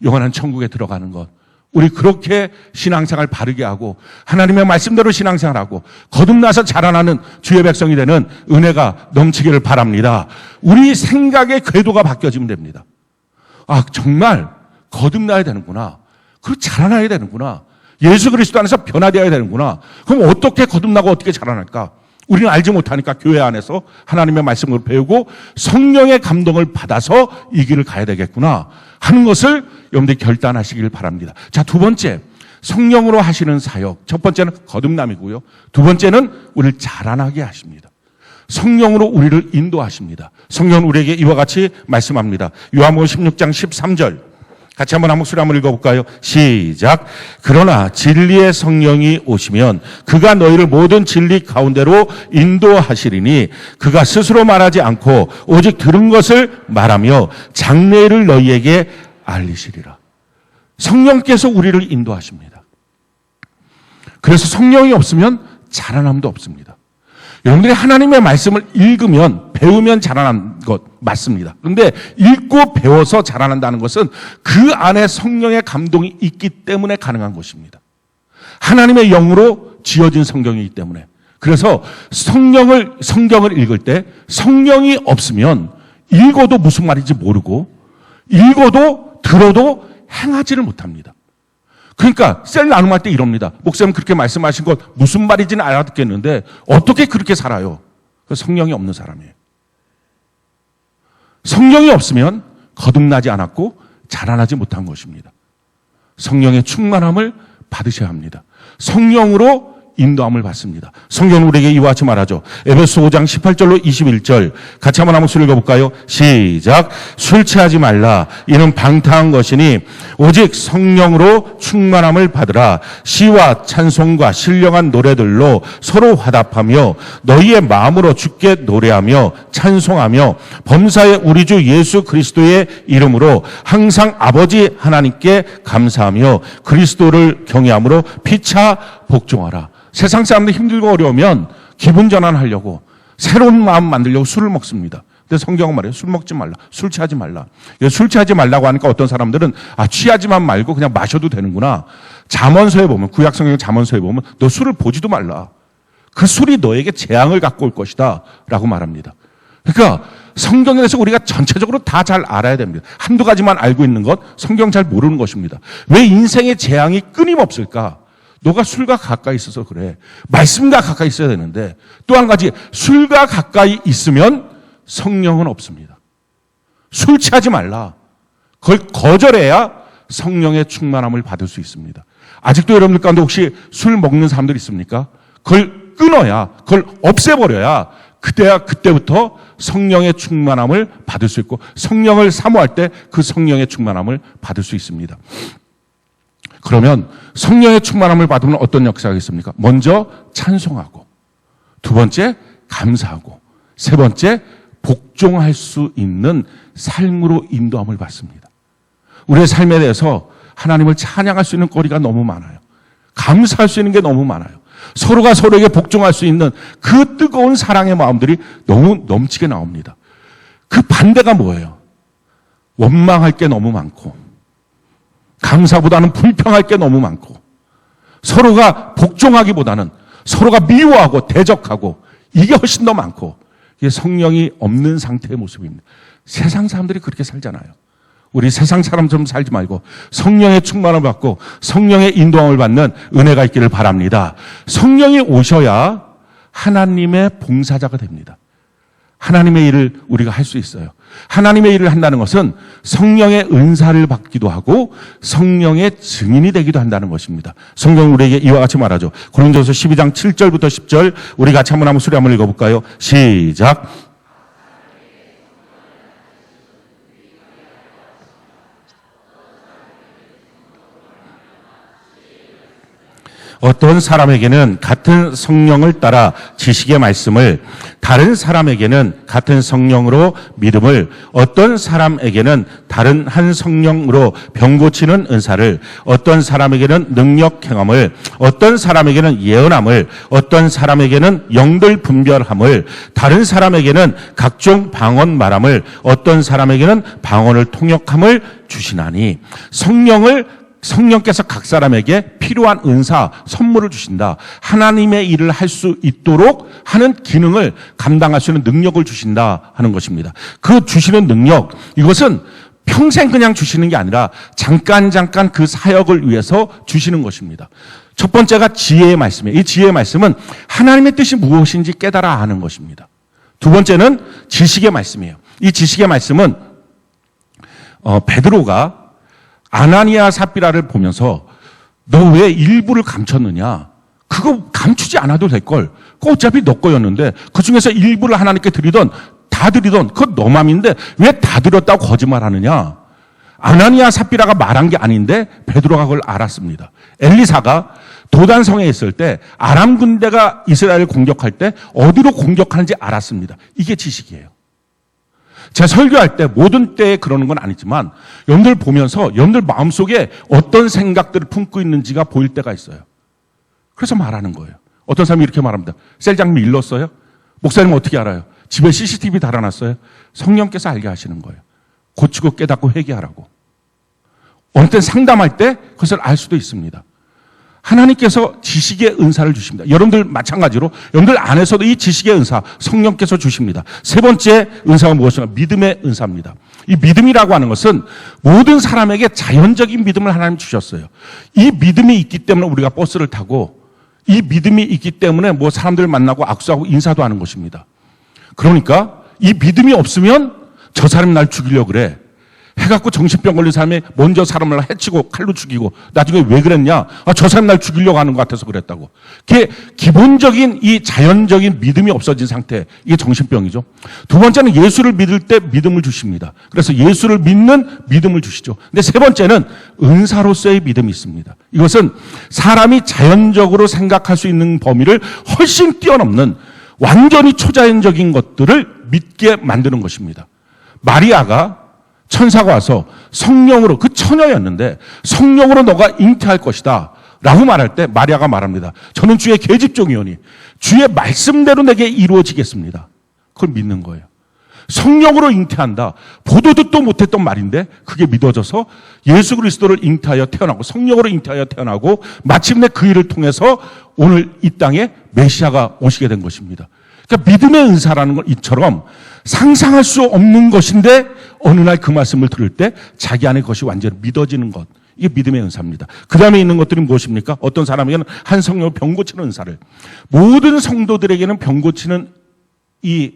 영원한 천국에 들어가는 것. 우리 그렇게 신앙생활 바르게 하고 하나님의 말씀대로 신앙생활하고 거듭나서 자라나는 주의 백성이 되는 은혜가 넘치기를 바랍니다. 우리 생각의 궤도가 바뀌어지면 됩니다. 아, 정말 거듭나야 되는구나. 그리고 자라나야 되는구나. 예수 그리스도 안에서 변화되어야 되는구나. 그럼 어떻게 거듭나고 어떻게 자라날까? 우리는 알지 못하니까 교회 안에서 하나님의 말씀을 배우고 성령의 감동을 받아서 이 길을 가야 되겠구나 하는 것을 여러분들이 결단하시길 바랍니다. 자, 두 번째, 성령으로 하시는 사역. 첫 번째는 거듭남이고요. 두 번째는 우리를 자라나게 하십니다. 성령으로 우리를 인도하십니다. 성령은 우리에게 이와 같이 말씀합니다. 요한복음 16장 13절 같이 한번 목소리 한번 읽어볼까요? 시작. 그러나 진리의 성령이 오시면 그가 너희를 모든 진리 가운데로 인도하시리니 그가 스스로 말하지 않고 오직 들은 것을 말하며 장래를 너희에게 알리시리라. 성령께서 우리를 인도하십니다. 그래서 성령이 없으면 자라남도 없습니다. 여러분들이 하나님의 말씀을 읽으면 배우면 자라난 것 맞습니다. 그런데 읽고 배워서 자라난다는 것은 그 안에 성령의 감동이 있기 때문에 가능한 것입니다. 하나님의 영으로 지어진 성경이기 때문에. 그래서 성경을 읽을 때 성령이 없으면 읽어도 무슨 말인지 모르고 읽어도 들어도 행하지를 못합니다. 그러니까 셀 나눔할 때 이럽니다. 목사님 그렇게 말씀하신 것 무슨 말인지는 알아듣겠는데 어떻게 그렇게 살아요? 성령이 없는 사람이에요. 성령이 없으면 거듭나지 않았고 자라나지 못한 것입니다. 성령의 충만함을 받으셔야 합니다. 성령으로 인도함을 받습니다. 성경은 우리에게 이와 같이 말하죠. 에베소 5장 18절로 21절 같이 한번 목소리 읽어볼까요? 시작. 술 취하지 말라. 이는 방탕한 것이니 오직 성령으로 충만함을 받으라. 시와 찬송과 신령한 노래들로 서로 화답하며 너희의 마음으로 주께 노래하며 찬송하며 범사의 우리 주 예수 그리스도의 이름으로 항상 아버지 하나님께 감사하며 그리스도를 경외함으로 피차 복종하라. 세상 사람들 힘들고 어려우면 기분 전환하려고 새로운 마음 만들려고 술을 먹습니다. 근데 성경은 말해요. 술 먹지 말라. 술 취하지 말라. 술 취하지 말라고 하니까 어떤 사람들은 취하지만 말고 그냥 마셔도 되는구나. 잠언서에 보면 구약 성경 잠언서에 보면 너 술을 보지도 말라. 그 술이 너에게 재앙을 갖고 올 것이다 라고 말합니다. 그러니까 성경에 대해서 우리가 전체적으로 다 잘 알아야 됩니다. 한두 가지만 알고 있는 것 성경 잘 모르는 것입니다. 왜 인생의 재앙이 끊임없을까? 너가 술과 가까이 있어서 그래. 말씀과 가까이 있어야 되는데 또 한 가지 술과 가까이 있으면 성령은 없습니다. 술 취하지 말라. 그걸 거절해야 성령의 충만함을 받을 수 있습니다. 아직도 여러분들 가운데 혹시 술 먹는 사람들 있습니까? 그걸 끊어야, 그걸 없애버려야 그때부터 성령의 충만함을 받을 수 있고 성령을 사모할 때 그 성령의 충만함을 받을 수 있습니다. 그러면 성령의 충만함을 받으면 어떤 역사가 있습니까? 먼저 찬송하고, 두 번째 감사하고, 세 번째 복종할 수 있는 삶으로 인도함을 받습니다. 우리의 삶에 대해서 하나님을 찬양할 수 있는 거리가 너무 많아요. 감사할 수 있는 게 너무 많아요. 서로가 서로에게 복종할 수 있는 그 뜨거운 사랑의 마음들이 너무 넘치게 나옵니다. 그 반대가 뭐예요? 원망할 게 너무 많고 감사보다는 불평할 게 너무 많고, 서로가 복종하기보다는 서로가 미워하고 대적하고, 이게 훨씬 더 많고, 이게 성령이 없는 상태의 모습입니다. 세상 사람들이 그렇게 살잖아요. 우리 세상 사람처럼 살지 말고 성령의 충만을 받고 성령의 인도함을 받는 은혜가 있기를 바랍니다. 성령이 오셔야 하나님의 봉사자가 됩니다. 하나님의 일을 우리가 할 수 있어요. 하나님의 일을 한다는 것은 성령의 은사를 받기도 하고 성령의 증인이 되기도 한다는 것입니다. 성경은 우리에게 이와 같이 말하죠. 고린도서 12장 7절부터 10절 우리 같이 한번 소리 한번 읽어볼까요? 시작. 어떤 사람에게는 같은 성령을 따라 지식의 말씀을, 다른 사람에게는 같은 성령으로 믿음을, 어떤 사람에게는 다른 한 성령으로 병 고치는 은사를, 어떤 사람에게는 능력 행함을, 어떤 사람에게는 예언함을, 어떤 사람에게는 영들 분별함을, 다른 사람에게는 각종 방언 말함을, 어떤 사람에게는 방언을 통역함을 주시나니, 성령께서 각 사람에게 필요한 은사, 선물을 주신다. 하나님의 일을 할 수 있도록 하는 기능을 감당할 수 있는 능력을 주신다 하는 것입니다. 그 주시는 능력, 이것은 평생 그냥 주시는 게 아니라 잠깐 그 사역을 위해서 주시는 것입니다. 첫 번째가 지혜의 말씀이에요. 이 지혜의 말씀은 하나님의 뜻이 무엇인지 깨달아 아는 것입니다. 두 번째는 지식의 말씀이에요. 이 지식의 말씀은 베드로가 아나니아 삽비라를 보면서 너 왜 일부를 감췄느냐? 그거 감추지 않아도 될걸. 그거 어차피 너 거였는데 그 중에서 일부를 하나님께 드리던 다 드리던 그건 너 맘인데 왜 다 드렸다고 거짓말하느냐? 아나니아 삽비라가 말한 게 아닌데 베드로가 그걸 알았습니다. 엘리사가 도단성에 있을 때 아람 군대가 이스라엘을 공격할 때 어디로 공격하는지 알았습니다. 이게 지식이에요. 제가 설교할 때 모든 때에 그러는 건 아니지만 여러분들 보면서 여러분들 마음속에 어떤 생각들을 품고 있는지가 보일 때가 있어요. 그래서 말하는 거예요. 어떤 사람이 이렇게 말합니다. 셀장미 일렀어요? 목사님 어떻게 알아요? 집에 CCTV 달아놨어요? 성령께서 알게 하시는 거예요. 고치고 깨닫고 회개하라고. 어느 때 상담할 때 그것을 알 수도 있습니다. 하나님께서 지식의 은사를 주십니다. 여러분들 마찬가지로 여러분들 안에서도 이 지식의 은사 성령께서 주십니다. 세 번째 은사가 무엇인가? 믿음의 은사입니다. 이 믿음이라고 하는 것은 모든 사람에게 자연적인 믿음을 하나님 주셨어요. 이 믿음이 있기 때문에 우리가 버스를 타고 이 믿음이 있기 때문에 뭐 사람들 만나고 악수하고 인사도 하는 것입니다. 그러니까 이 믿음이 없으면 저 사람이 날 죽이려고 그래. 해갖고 정신병 걸린 사람이 먼저 사람을 해치고 칼로 죽이고 나중에 왜 그랬냐? 저 사람 날 죽이려고 하는 것 같아서 그랬다고. 그게 기본적인 이 자연적인 믿음이 없어진 상태. 이게 정신병이죠. 두 번째는 예수를 믿을 때 믿음을 주십니다. 그래서 예수를 믿는 믿음을 주시죠. 근데 세 번째는 은사로서의 믿음이 있습니다. 이것은 사람이 자연적으로 생각할 수 있는 범위를 훨씬 뛰어넘는 완전히 초자연적인 것들을 믿게 만드는 것입니다. 마리아가 천사가 와서 성령으로, 그 처녀였는데 성령으로 너가 잉태할 것이다 라고 말할 때 마리아가 말합니다. 저는 주의 계집종이오니 주의 말씀대로 내게 이루어지겠습니다. 그걸 믿는 거예요. 성령으로 잉태한다. 보도 듣도 못했던 말인데 그게 믿어져서 예수 그리스도를 잉태하여 태어나고 성령으로 잉태하여 태어나고 마침내 그 일을 통해서 오늘 이 땅에 메시아가 오시게 된 것입니다. 그러니까 믿음의 은사라는 건 이처럼 상상할 수 없는 것인데 어느 날 그 말씀을 들을 때 자기 안에 그것이 완전히 믿어지는 것. 이게 믿음의 은사입니다. 그 다음에 있는 것들이 무엇입니까? 어떤 사람에게는 한 성령으로 병 고치는 은사를. 모든 성도들에게는 병 고치는 이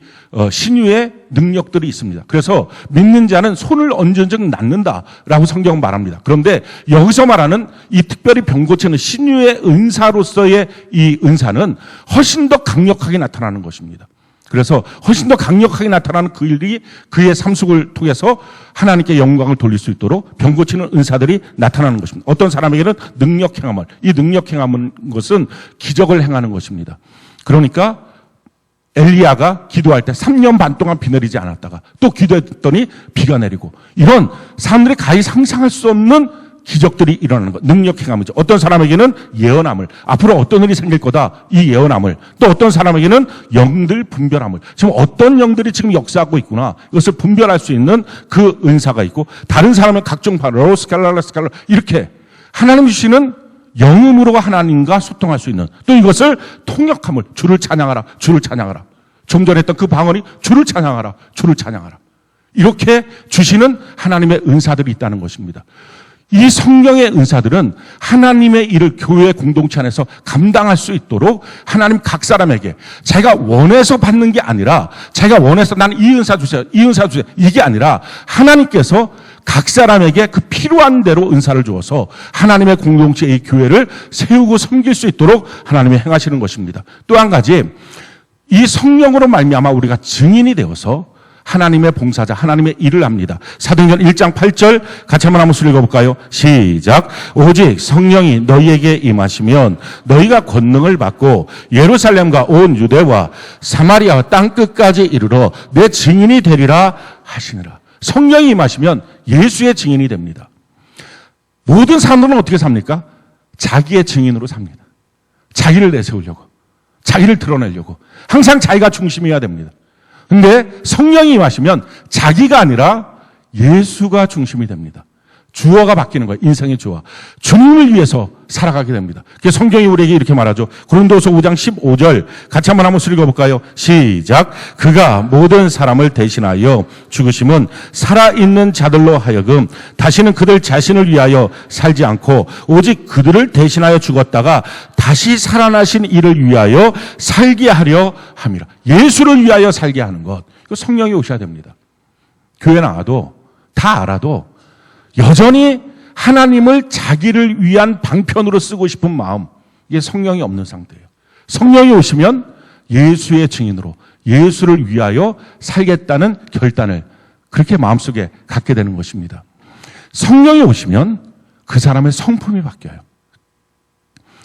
신유의 능력들이 있습니다. 그래서 믿는 자는 손을 언제든지 낫는다라고 성경은 말합니다. 그런데 여기서 말하는 이 특별히 병 고치는 신유의 은사로서의 이 은사는 훨씬 더 강력하게 나타나는 것입니다. 그래서 훨씬 더 강력하게 나타나는 그 일이 그의 삶 속을 통해서 하나님께 영광을 돌릴 수 있도록 병 고치는 은사들이 나타나는 것입니다. 어떤 사람에게는 능력 행함을, 이 능력 행함은 것은 기적을 행하는 것입니다. 그러니까 엘리야가 기도할 때 3년 반 동안 비 내리지 않았다가 또 기도했더니 비가 내리고, 이런 사람들이 가히 상상할 수 없는 기적들이 일어나는 것, 능력 행함이죠. 어떤 사람에게는 예언함을, 앞으로 어떤 일이 생길 거다, 이 예언함을, 또 어떤 사람에게는 영들 분별함을, 지금 어떤 영들이 지금 역사하고 있구나, 이것을 분별할 수 있는 그 은사가 있고, 다른 사람은 각종 바로 스칼라 이렇게 하나님 주시는 영음으로 하나님과 소통할 수 있는, 또 이것을 통역함을, 주를 찬양하라, 주를 찬양하라. 좀 전에 했던 그 방언이 주를 찬양하라, 주를 찬양하라. 이렇게 주시는 하나님의 은사들이 있다는 것입니다. 이 성령의 은사들은 하나님의 일을 교회 공동체 안에서 감당할 수 있도록 하나님 각 사람에게 자기가 원해서 받는 게 아니라, 자기가 원해서 나는 이 은사 주세요, 이 은사 주세요, 이게 아니라 하나님께서 각 사람에게 그 필요한 대로 은사를 주어서 하나님의 공동체의 교회를 세우고 섬길 수 있도록 하나님이 행하시는 것입니다. 또 한 가지, 이 성령으로 말미암아 우리가 증인이 되어서 하나님의 봉사자, 하나님의 일을 합니다. 사도행전 1장 8절 같이 한번 읽어볼까요? 시작. 오직 성령이 너희에게 임하시면 너희가 권능을 받고 예루살렘과 온 유대와 사마리아와 땅끝까지 이르러 내 증인이 되리라 하시니라. 성령이 임하시면 예수의 증인이 됩니다. 모든 사람들은 어떻게 삽니까? 자기의 증인으로 삽니다. 자기를 내세우려고, 자기를 드러내려고 항상 자기가 중심이어야 됩니다. 근데 성령이 임하시면 자기가 아니라 예수가 중심이 됩니다. 주어가 바뀌는 거예요. 인생의 주어. 주님을 위해서 살아가게 됩니다. 그래서 성경이 우리에게 이렇게 말하죠. 고린도서 5장 15절 같이 한번 읽어볼까요? 시작. 그가 모든 사람을 대신하여 죽으심은 살아있는 자들로 하여금 다시는 그들 자신을 위하여 살지 않고 오직 그들을 대신하여 죽었다가 다시 살아나신 이를 위하여 살게 하려 함이라. 예수를 위하여 살게 하는 것. 이거 성령이 오셔야 됩니다. 교회 나와도 다 알아도 여전히 하나님을 자기를 위한 방편으로 쓰고 싶은 마음, 이게 성령이 없는 상태예요. 성령이 오시면 예수의 증인으로 예수를 위하여 살겠다는 결단을 그렇게 마음속에 갖게 되는 것입니다. 성령이 오시면 그 사람의 성품이 바뀌어요.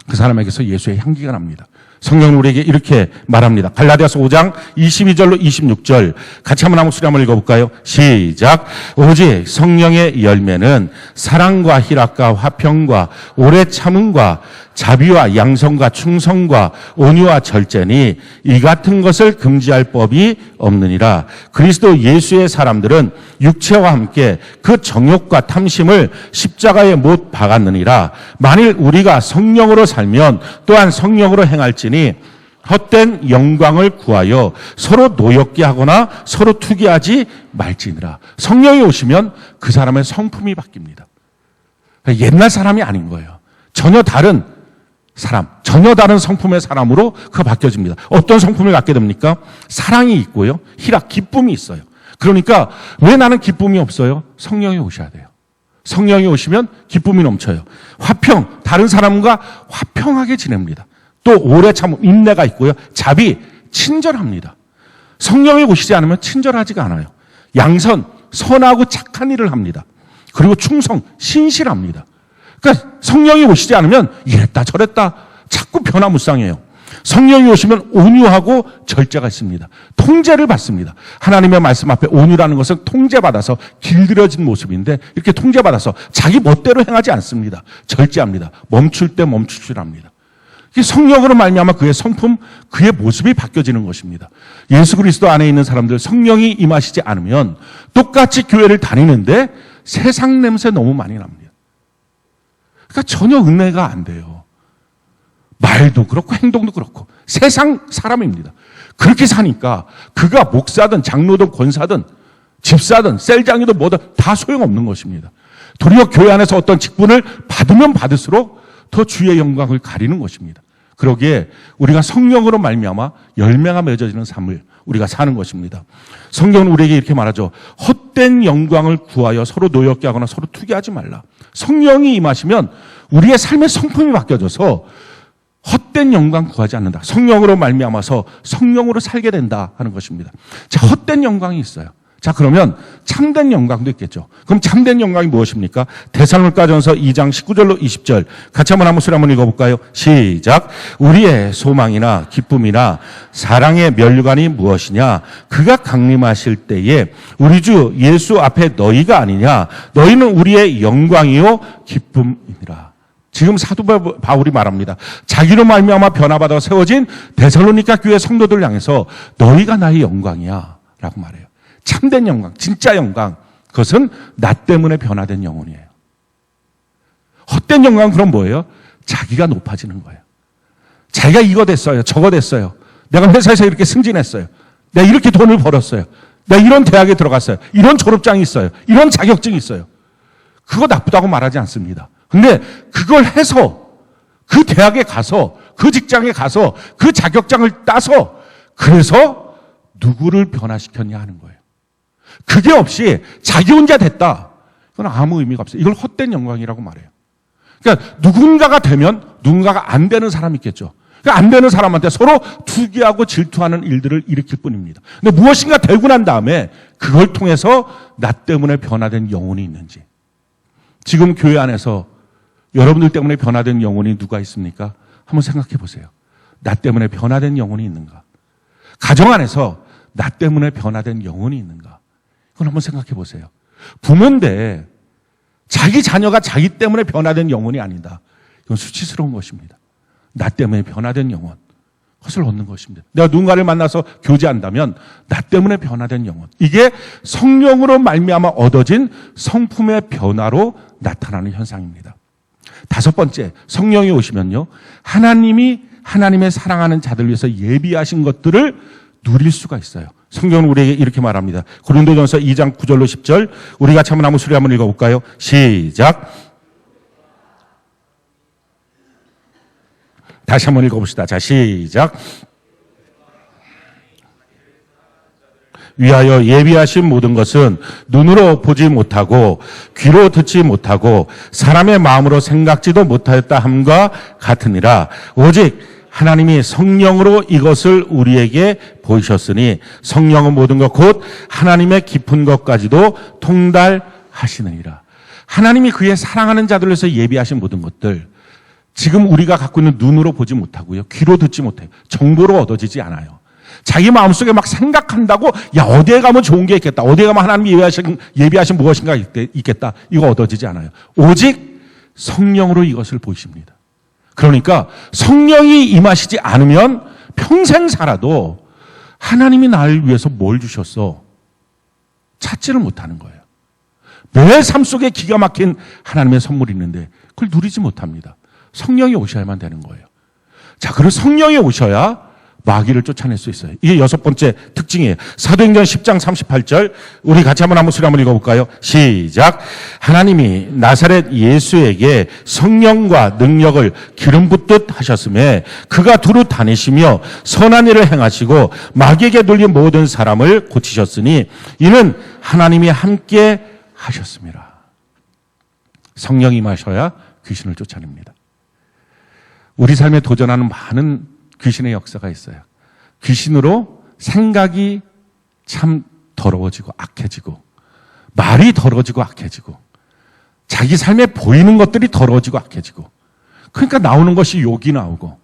그 사람에게서 예수의 향기가 납니다. 성경은 우리에게 이렇게 말합니다. 갈라디아서 5장 22절로 26절 같이 한번 읽어볼까요? 시작. 오직 성령의 열매는 사랑과 희락과 화평과 오래 참음과 자비와 양성과 충성과 온유와 절제니 이 같은 것을 금지할 법이 없느니라. 그리스도 예수의 사람들은 육체와 함께 그 정욕과 탐심을 십자가에 못 박았느니라. 만일 우리가 성령으로 살면 또한 성령으로 행할지니 헛된 영광을 구하여 서로 노엽게 하거나 서로 투기하지 말지니라. 성령이 오시면 그 사람의 성품이 바뀝니다. 옛날 사람이 아닌 거예요. 전혀 다른 사람, 전혀 다른 성품의 사람으로 그가 바뀌어집니다. 어떤 성품을 갖게 됩니까? 사랑이 있고요, 희락, 기쁨이 있어요. 그러니까 왜 나는 기쁨이 없어요? 성령이 오셔야 돼요. 성령이 오시면 기쁨이 넘쳐요. 화평, 다른 사람과 화평하게 지냅니다. 또 오래 참 인내가 있고요. 자비, 친절합니다. 성령이 오시지 않으면 친절하지가 않아요. 양선, 선하고 착한 일을 합니다. 그리고 충성, 신실합니다. 그러니까 성령이 오시지 않으면 이랬다 저랬다 자꾸 변화무쌍해요. 성령이 오시면 온유하고 절제가 있습니다. 통제를 받습니다. 하나님의 말씀 앞에 온유라는 것은 통제받아서 길들여진 모습인데 이렇게 통제받아서 자기 멋대로 행하지 않습니다. 절제합니다. 멈출 때 멈출 줄 압니다. 성령으로 말미암아 그의 성품, 그의 모습이 바뀌어지는 것입니다. 예수 그리스도 안에 있는 사람들 성령이 임하시지 않으면 똑같이 교회를 다니는데 세상 냄새 너무 많이 납니다. 그러니까 전혀 은혜가 안 돼요. 말도 그렇고 행동도 그렇고 세상 사람입니다. 그렇게 사니까 그가 목사든 장로든 권사든 집사든 셀장이든 뭐든 다 소용없는 것입니다. 도리어 교회 안에서 어떤 직분을 받으면 받을수록 더 주의 영광을 가리는 것입니다. 그러기에 우리가 성령으로 말미암아 열매가 맺어지는 삶을 우리가 사는 것입니다. 성경은 우리에게 이렇게 말하죠. 헛된 영광을 구하여 서로 노엽게 하거나 서로 투기하지 말라. 성령이 임하시면 우리의 삶의 성품이 바뀌어져서 헛된 영광 구하지 않는다. 성령으로 말미암아서 성령으로 살게 된다 하는 것입니다. 자, 헛된 영광이 있어요. 자, 그러면 참된 영광도 있겠죠. 그럼 참된 영광이 무엇입니까? 데살로니가전서 2장 19절로 20절 같이 한번 한 목소리 한번 읽어볼까요? 시작. 우리의 소망이나 기쁨이나 사랑의 면류관이 무엇이냐? 그가 강림하실 때에 우리 주 예수 앞에 너희가 아니냐? 너희는 우리의 영광이요 기쁨이니라. 지금 사도 바울이 말합니다. 자기로 말미암아 변화받아 세워진 데살로니가 교회 성도들 향해서 너희가 나의 영광이야 라고 말해요. 참된 영광, 진짜 영광, 그것은 나 때문에 변화된 영혼이에요. 헛된 영광은 그럼 뭐예요? 자기가 높아지는 거예요. 자기가 이거 됐어요, 저거 됐어요. 내가 회사에서 이렇게 승진했어요. 내가 이렇게 돈을 벌었어요. 내가 이런 대학에 들어갔어요. 이런 졸업장이 있어요. 이런 자격증이 있어요. 그거 나쁘다고 말하지 않습니다. 근데 그걸 해서 그 대학에 가서 그 직장에 가서 그 자격장을 따서 그래서 누구를 변화시켰냐 하는 거예요. 그게 없이 자기 혼자 됐다. 그건 아무 의미가 없어요. 이걸 헛된 영광이라고 말해요. 그러니까 누군가가 되면 누군가가 안 되는 사람이 있겠죠. 그러니까 안 되는 사람한테 서로 투기하고 질투하는 일들을 일으킬 뿐입니다. 근데 무엇인가 되고 난 다음에 그걸 통해서 나 때문에 변화된 영혼이 있는지. 지금 교회 안에서 여러분들 때문에 변화된 영혼이 누가 있습니까? 한번 생각해 보세요. 나 때문에 변화된 영혼이 있는가? 가정 안에서 나 때문에 변화된 영혼이 있는가? 그건 한번 생각해 보세요. 부모인데 자기 자녀가 자기 때문에 변화된 영혼이 아니다. 이건 수치스러운 것입니다. 나 때문에 변화된 영혼. 그것을 얻는 것입니다. 내가 누군가를 만나서 교제한다면 나 때문에 변화된 영혼. 이게 성령으로 말미암아 얻어진 성품의 변화로 나타나는 현상입니다. 다섯 번째, 성령이 오시면요. 하나님이 하나님의 사랑하는 자들 위해서 예비하신 것들을 누릴 수가 있어요. 성경은 우리에게 이렇게 말합니다. 고린도전서 2장 9절로 10절 우리 같이 한번 아무 소리 한번 읽어볼까요? 시작. 다시 한번 읽어봅시다. 자, 시작. 위하여 예비하신 모든 것은 눈으로 보지 못하고 귀로 듣지 못하고 사람의 마음으로 생각지도 못하였다 함과 같으니라. 오직 하나님이 성령으로 이것을 우리에게 보이셨으니 성령은 모든 것 곧 하나님의 깊은 것까지도 통달하시느니라. 하나님이 그의 사랑하는 자들을 위해서 예비하신 모든 것들, 지금 우리가 갖고 있는 눈으로 보지 못하고요, 귀로 듣지 못해요. 정보로 얻어지지 않아요. 자기 마음속에 막 생각한다고, 야, 어디에 가면 좋은 게 있겠다, 어디에 가면 하나님이 예비하신 무엇인가 있겠다, 이거 얻어지지 않아요. 오직 성령으로 이것을 보이십니다. 그러니까 성령이 임하시지 않으면 평생 살아도 하나님이 나를 위해서 뭘 주셨어? 찾지를 못하는 거예요. 매 삶 속에 기가 막힌 하나님의 선물이 있는데 그걸 누리지 못합니다. 성령이 오셔야만 되는 거예요. 자, 그래서 성령이 오셔야 마귀를 쫓아낼 수 있어요. 이게 여섯 번째 특징이에요. 사도행전 10장 38절 우리 같이 한번 한 목소리 한번 읽어볼까요? 시작. 하나님이 나사렛 예수에게 성령과 능력을 기름 붓듯 하셨음에 그가 두루 다니시며 선한 일을 행하시고 마귀에게 눌린 모든 사람을 고치셨으니 이는 하나님이 함께 하셨습니다. 성령이 임하셔야 귀신을 쫓아냅니다. 우리 삶에 도전하는 많은 귀신의 역사가 있어요. 귀신으로 생각이 참 더러워지고 악해지고, 말이 더러워지고 악해지고, 자기 삶에 보이는 것들이 더러워지고 악해지고, 그러니까 나오는 것이 욕이 나오고,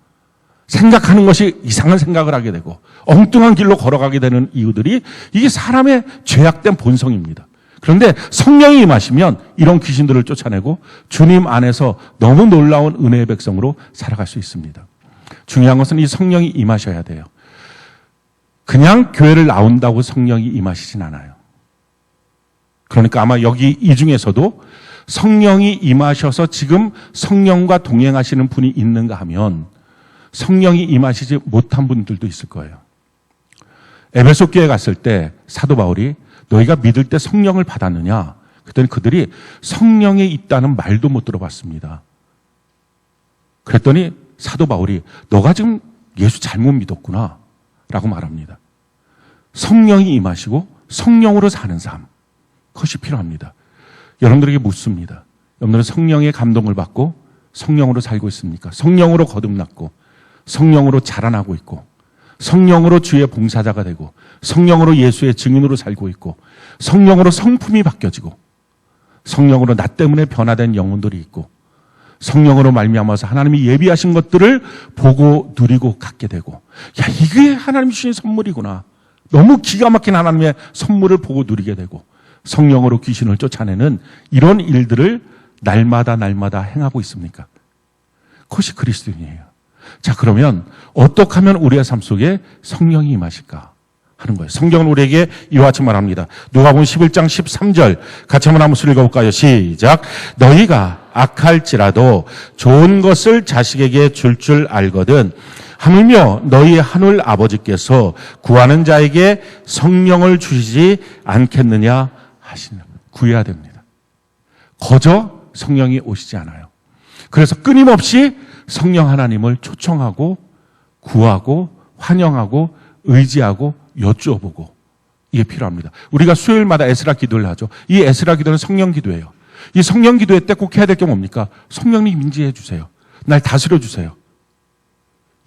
생각하는 것이 이상한 생각을 하게 되고, 엉뚱한 길로 걸어가게 되는 이유들이 이게 사람의 죄악된 본성입니다. 그런데 성령이 임하시면 이런 귀신들을 쫓아내고 주님 안에서 너무 놀라운 은혜의 백성으로 살아갈 수 있습니다. 중요한 것은 이 성령이 임하셔야 돼요. 그냥 교회를 나온다고 성령이 임하시진 않아요. 그러니까 아마 여기 이 중에서도 성령이 임하셔서 지금 성령과 동행하시는 분이 있는가 하면 성령이 임하시지 못한 분들도 있을 거예요. 에베소 교회 갔을 때 사도 바울이 너희가 믿을 때 성령을 받았느냐? 그랬더니 그들이 성령이 있다는 말도 못 들어봤습니다. 그랬더니 사도 바울이 너가 지금 예수 잘못 믿었구나 라고 말합니다. 성령이 임하시고 성령으로 사는 삶, 그것이 필요합니다. 여러분들에게 묻습니다. 여러분들은 성령의 감동을 받고 성령으로 살고 있습니까? 성령으로 거듭났고 성령으로 자라나고 있고 성령으로 주의 봉사자가 되고 성령으로 예수의 증인으로 살고 있고 성령으로 성품이 바뀌어지고 성령으로 나 때문에 변화된 영혼들이 있고 성령으로 말미암아서 하나님이 예비하신 것들을 보고 누리고 갖게 되고 야 이게 하나님이 주신 선물이구나. 너무 기가 막힌 하나님의 선물을 보고 누리게 되고 성령으로 귀신을 쫓아내는 이런 일들을 날마다 행하고 있습니까? 그것이 그리스도인이에요. 자, 그러면 어떻게 하면 우리의 삶 속에 성령이 임하실까 하는 거예요. 성경은 우리에게 이와 같이 말합니다. 누가복음 11장 13절 같이 한번 읽어볼까요? 시작. 너희가 악할지라도 좋은 것을 자식에게 줄 알거든 하물며 너희 하늘 아버지께서 구하는 자에게 성령을 주시지 않겠느냐 하시는 구해야 됩니다. 거저 성령이 오시지 않아요. 그래서 끊임없이 성령 하나님을 초청하고 구하고 환영하고 의지하고 여쭈어보고 이게 필요합니다. 우리가 수요일마다 에스라 기도를 하죠. 이 에스라 기도는 성령 기도예요. 이 성령 기도회 때 꼭 해야 될 게 뭡니까? 성령님 인지해 주세요. 날 다스려 주세요.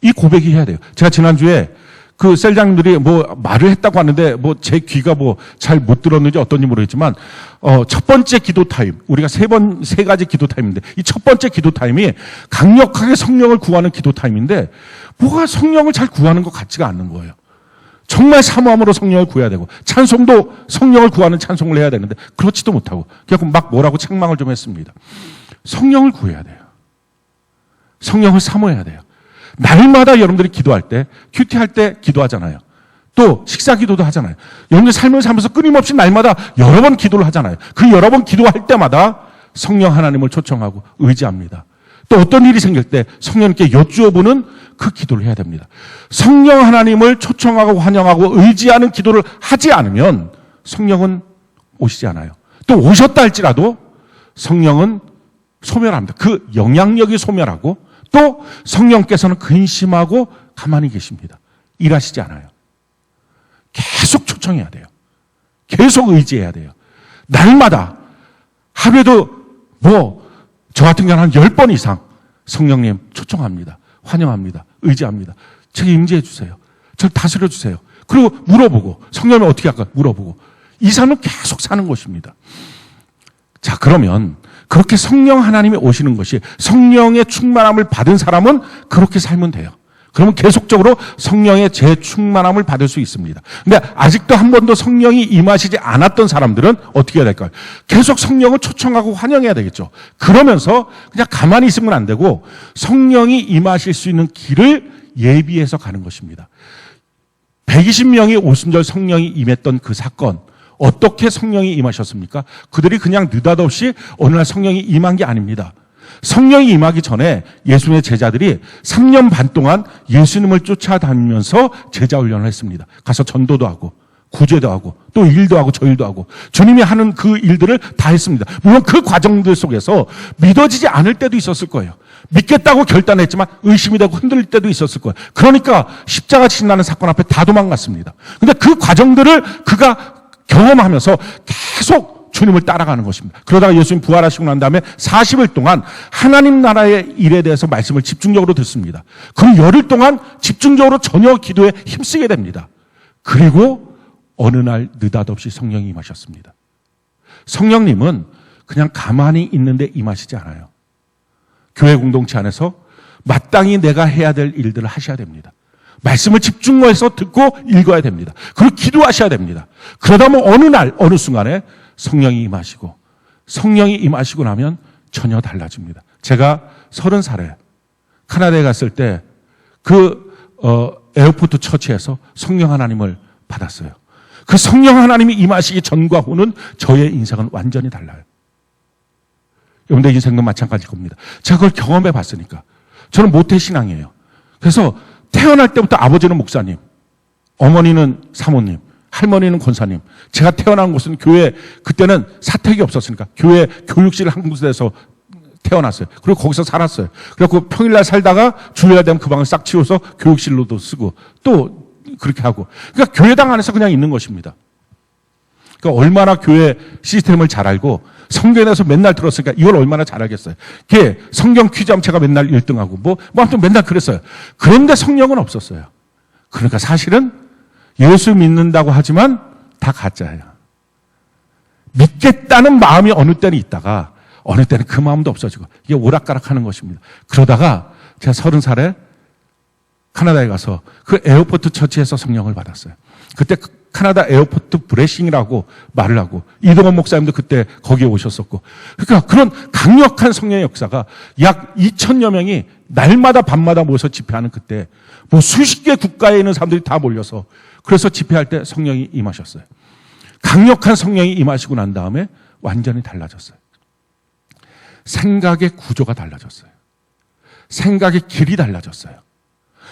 이 고백이 해야 돼요. 제가 지난주에 그 셀장님들이 뭐 말을 했다고 하는데 뭐 제 귀가 뭐 잘 못 들었는지 어떤지 모르겠지만 첫 번째 기도 타임 우리가 세 가지 기도 타임인데 이 첫 번째 기도 타임이 강력하게 성령을 구하는 기도 타임인데 뭐가 성령을 잘 구하는 것 같지가 않는 거예요. 정말 사모함으로 성령을 구해야 되고 찬송도 성령을 구하는 찬송을 해야 되는데 그렇지도 못하고 그래서 막 뭐라고 책망을 좀 했습니다. 성령을 구해야 돼요. 성령을 사모해야 돼요. 날마다 여러분들이 기도할 때, 큐티할 때 기도하잖아요. 또 식사 기도도 하잖아요. 여러분들 삶을 살면서 끊임없이 날마다 여러 번 기도를 하잖아요. 그 여러 번 기도할 때마다 성령 하나님을 초청하고 의지합니다. 또 어떤 일이 생길 때 성령님께 여쭈어보는 그 기도를 해야 됩니다. 성령 하나님을 초청하고 환영하고 의지하는 기도를 하지 않으면 성령은 오시지 않아요. 또 오셨다 할지라도 성령은 소멸합니다. 그 영향력이 소멸하고 또 성령께서는 근심하고 가만히 계십니다. 일하시지 않아요. 계속 초청해야 돼요. 계속 의지해야 돼요. 날마다 하루에도 저 같은 경우는 한 10번 이상 성령님 초청합니다. 환영합니다. 의지합니다. 제게 임재해 주세요. 저를 다스려 주세요. 그리고 물어보고 성령이 어떻게 할까 물어보고 이 삶을 계속 사는 것입니다. 자, 그러면 그렇게 성령 하나님이 오시는 것이 성령의 충만함을 받은 사람은 그렇게 살면 돼요. 그러면 계속적으로 성령의 재충만함을 받을 수 있습니다. 근데 아직도 한 번도 성령이 임하시지 않았던 사람들은 어떻게 해야 될까요? 계속 성령을 초청하고 환영해야 되겠죠. 그러면서 그냥 가만히 있으면 안 되고 성령이 임하실 수 있는 길을 예비해서 가는 것입니다. 120명이 오순절 성령이 임했던 그 사건, 어떻게 성령이 임하셨습니까? 그들이 그냥 느닷없이 어느 날 성령이 임한 게 아닙니다. 성령이 임하기 전에 예수님의 제자들이 3년 반 동안 예수님을 쫓아다니면서 제자 훈련을 했습니다. 가서 전도도 하고 구제도 하고 또 일도 하고 저 일도 하고 주님이 하는 그 일들을 다 했습니다. 물론 그 과정들 속에서 믿어지지 않을 때도 있었을 거예요. 믿겠다고 결단했지만 의심이 되고 흔들릴 때도 있었을 거예요. 그러니까 십자가 지나는 사건 앞에 다 도망갔습니다. 근데 그 과정들을 그가 경험하면서 계속 주님을 따라가는 것입니다. 그러다가 예수님 부활하시고 난 다음에 40일 동안 하나님 나라의 일에 대해서 말씀을 집중적으로 듣습니다. 그 열흘 동안 집중적으로 전혀 기도에 힘쓰게 됩니다. 그리고 어느 날 느닷없이 성령이 임하셨습니다. 성령님은 그냥 가만히 있는데 임하시지 않아요. 교회 공동체 안에서 마땅히 내가 해야 될 일들을 하셔야 됩니다. 말씀을 집중해서 듣고 읽어야 됩니다. 그리고 기도하셔야 됩니다. 그러다 보면 어느 날 어느 순간에 성령이 임하시고 나면 전혀 달라집니다. 제가 30살에 카나다에 갔을 때 에어포트 처치에서 성령 하나님을 받았어요. 그 성령 하나님이 임하시기 전과 후는 저의 인생은 완전히 달라요. 여러분들 인생도 마찬가지일 겁니다. 제가 그걸 경험해 봤으니까. 저는 모태신앙이에요. 그래서 태어날 때부터 아버지는 목사님, 어머니는 사모님, 할머니는 권사님. 제가 태어난 곳은 교회, 그때는 사택이 없었으니까 교회 교육실 한 곳에서 태어났어요. 그리고 거기서 살았어요. 그래갖고 평일날 살다가 주일날 되면 그 방을 싹 치워서 교육실로도 쓰고 또 그렇게 하고. 그러니까 교회당 안에서 그냥 있는 것입니다. 그러니까 얼마나 교회 시스템을 잘 알고 성경에서 맨날 들었으니까 이걸 얼마나 잘 알겠어요. 그게 성경 퀴즈 하면 제가 맨날 1등하고 아무튼 맨날 그랬어요. 그런데 성령은 없었어요. 그러니까 사실은 예수 믿는다고 하지만 다 가짜예요. 믿겠다는 마음이 어느 때는 있다가 어느 때는 그 마음도 없어지고 이게 오락가락 하는 것입니다. 그러다가 제가 30살에 카나다에 가서 그 에어포트 처치에서 성령을 받았어요. 그때 카나다 에어포트 브레싱이라고 말을 하고 이동원 목사님도 그때 거기에 오셨었고, 그러니까 그런 강력한 성령의 역사가 약 2,000여 명이 날마다 밤마다 모여서 집회하는 그때 뭐 수십 개 국가에 있는 사람들이 다 몰려서 그래서 집회할 때 성령이 임하셨어요. 강력한 성령이 임하시고 난 다음에 완전히 달라졌어요. 생각의 구조가 달라졌어요. 생각의 길이 달라졌어요.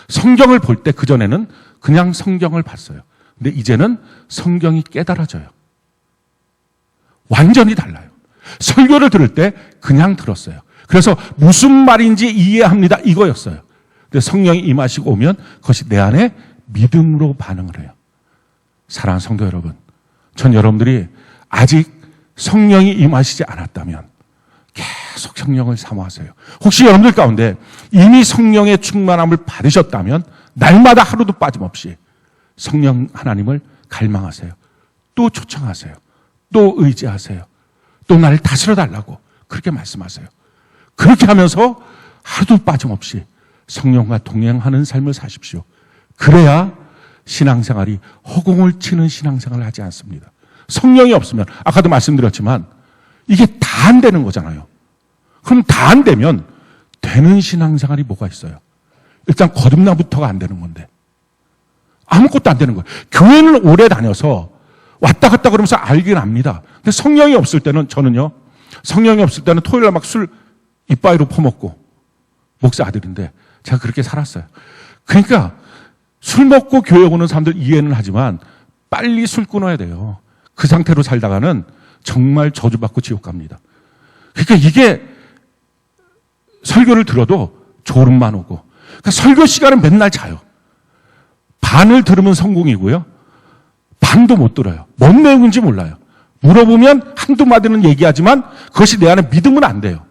성경을 볼 때 그전에는 그냥 성경을 봤어요. 근데 이제는 성경이 깨달아져요. 완전히 달라요. 설교를 들을 때 그냥 들었어요. 그래서 무슨 말인지 이해합니다. 이거였어요. 근데 성령이 임하시고 오면 그것이 내 안에 믿음으로 반응을 해요. 사랑하는 성도 여러분, 전 여러분들이 아직 성령이 임하시지 않았다면 계속 성령을 사모하세요. 혹시 여러분들 가운데 이미 성령의 충만함을 받으셨다면 날마다 하루도 빠짐없이 성령 하나님을 갈망하세요. 또 초청하세요. 또 의지하세요. 또 나를 다스려 달라고 그렇게 말씀하세요. 그렇게 하면서 하루도 빠짐없이 성령과 동행하는 삶을 사십시오. 그래야 신앙생활이 허공을 치는 신앙생활을 하지 않습니다. 성령이 없으면 아까도 말씀드렸지만 이게 다 안 되는 거잖아요. 그럼 다 안 되면 되는 신앙생활이 뭐가 있어요? 일단 거듭나부터가 안 되는 건데 아무것도 안 되는 거예요. 교회는 오래 다녀서 왔다 갔다 그러면서 알긴 압니다. 근데 성령이 없을 때는 저는요, 성령이 없을 때는 토요일 날 막 술 이빠이로 퍼먹고 목사 아들인데 제가 그렇게 살았어요. 그러니까 술 먹고 교회 오는 사람들 이해는 하지만 빨리 술 끊어야 돼요. 그 상태로 살다가는 정말 저주받고 지옥 갑니다. 그러니까 이게 설교를 들어도 졸음만 오고, 그러니까 설교 시간은 맨날 자요. 반을 들으면 성공이고요. 반도 못 들어요. 뭔 내용인지 몰라요. 물어보면 한두 마디는 얘기하지만 그것이 내 안에 믿으면 안 돼요.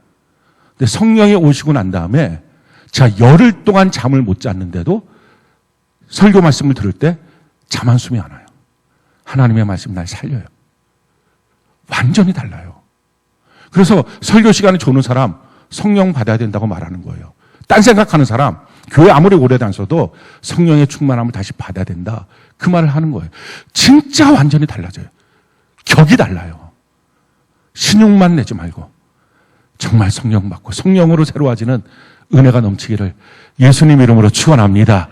근데 성령이 오시고 난 다음에 제가 열흘 동안 잠을 못 잤는데도 설교 말씀을 들을 때 잠 한숨이 안 와요. 하나님의 말씀 날 살려요. 완전히 달라요. 그래서 설교 시간에 조는 사람 성령 받아야 된다고 말하는 거예요. 딴 생각하는 사람 교회 아무리 오래 다녔어도 성령의 충만함을 다시 받아야 된다. 그 말을 하는 거예요. 진짜 완전히 달라져요. 격이 달라요. 신용만 내지 말고 정말 성령 받고 성령으로 새로워지는 은혜가 넘치기를 예수님 이름으로 축원합니다.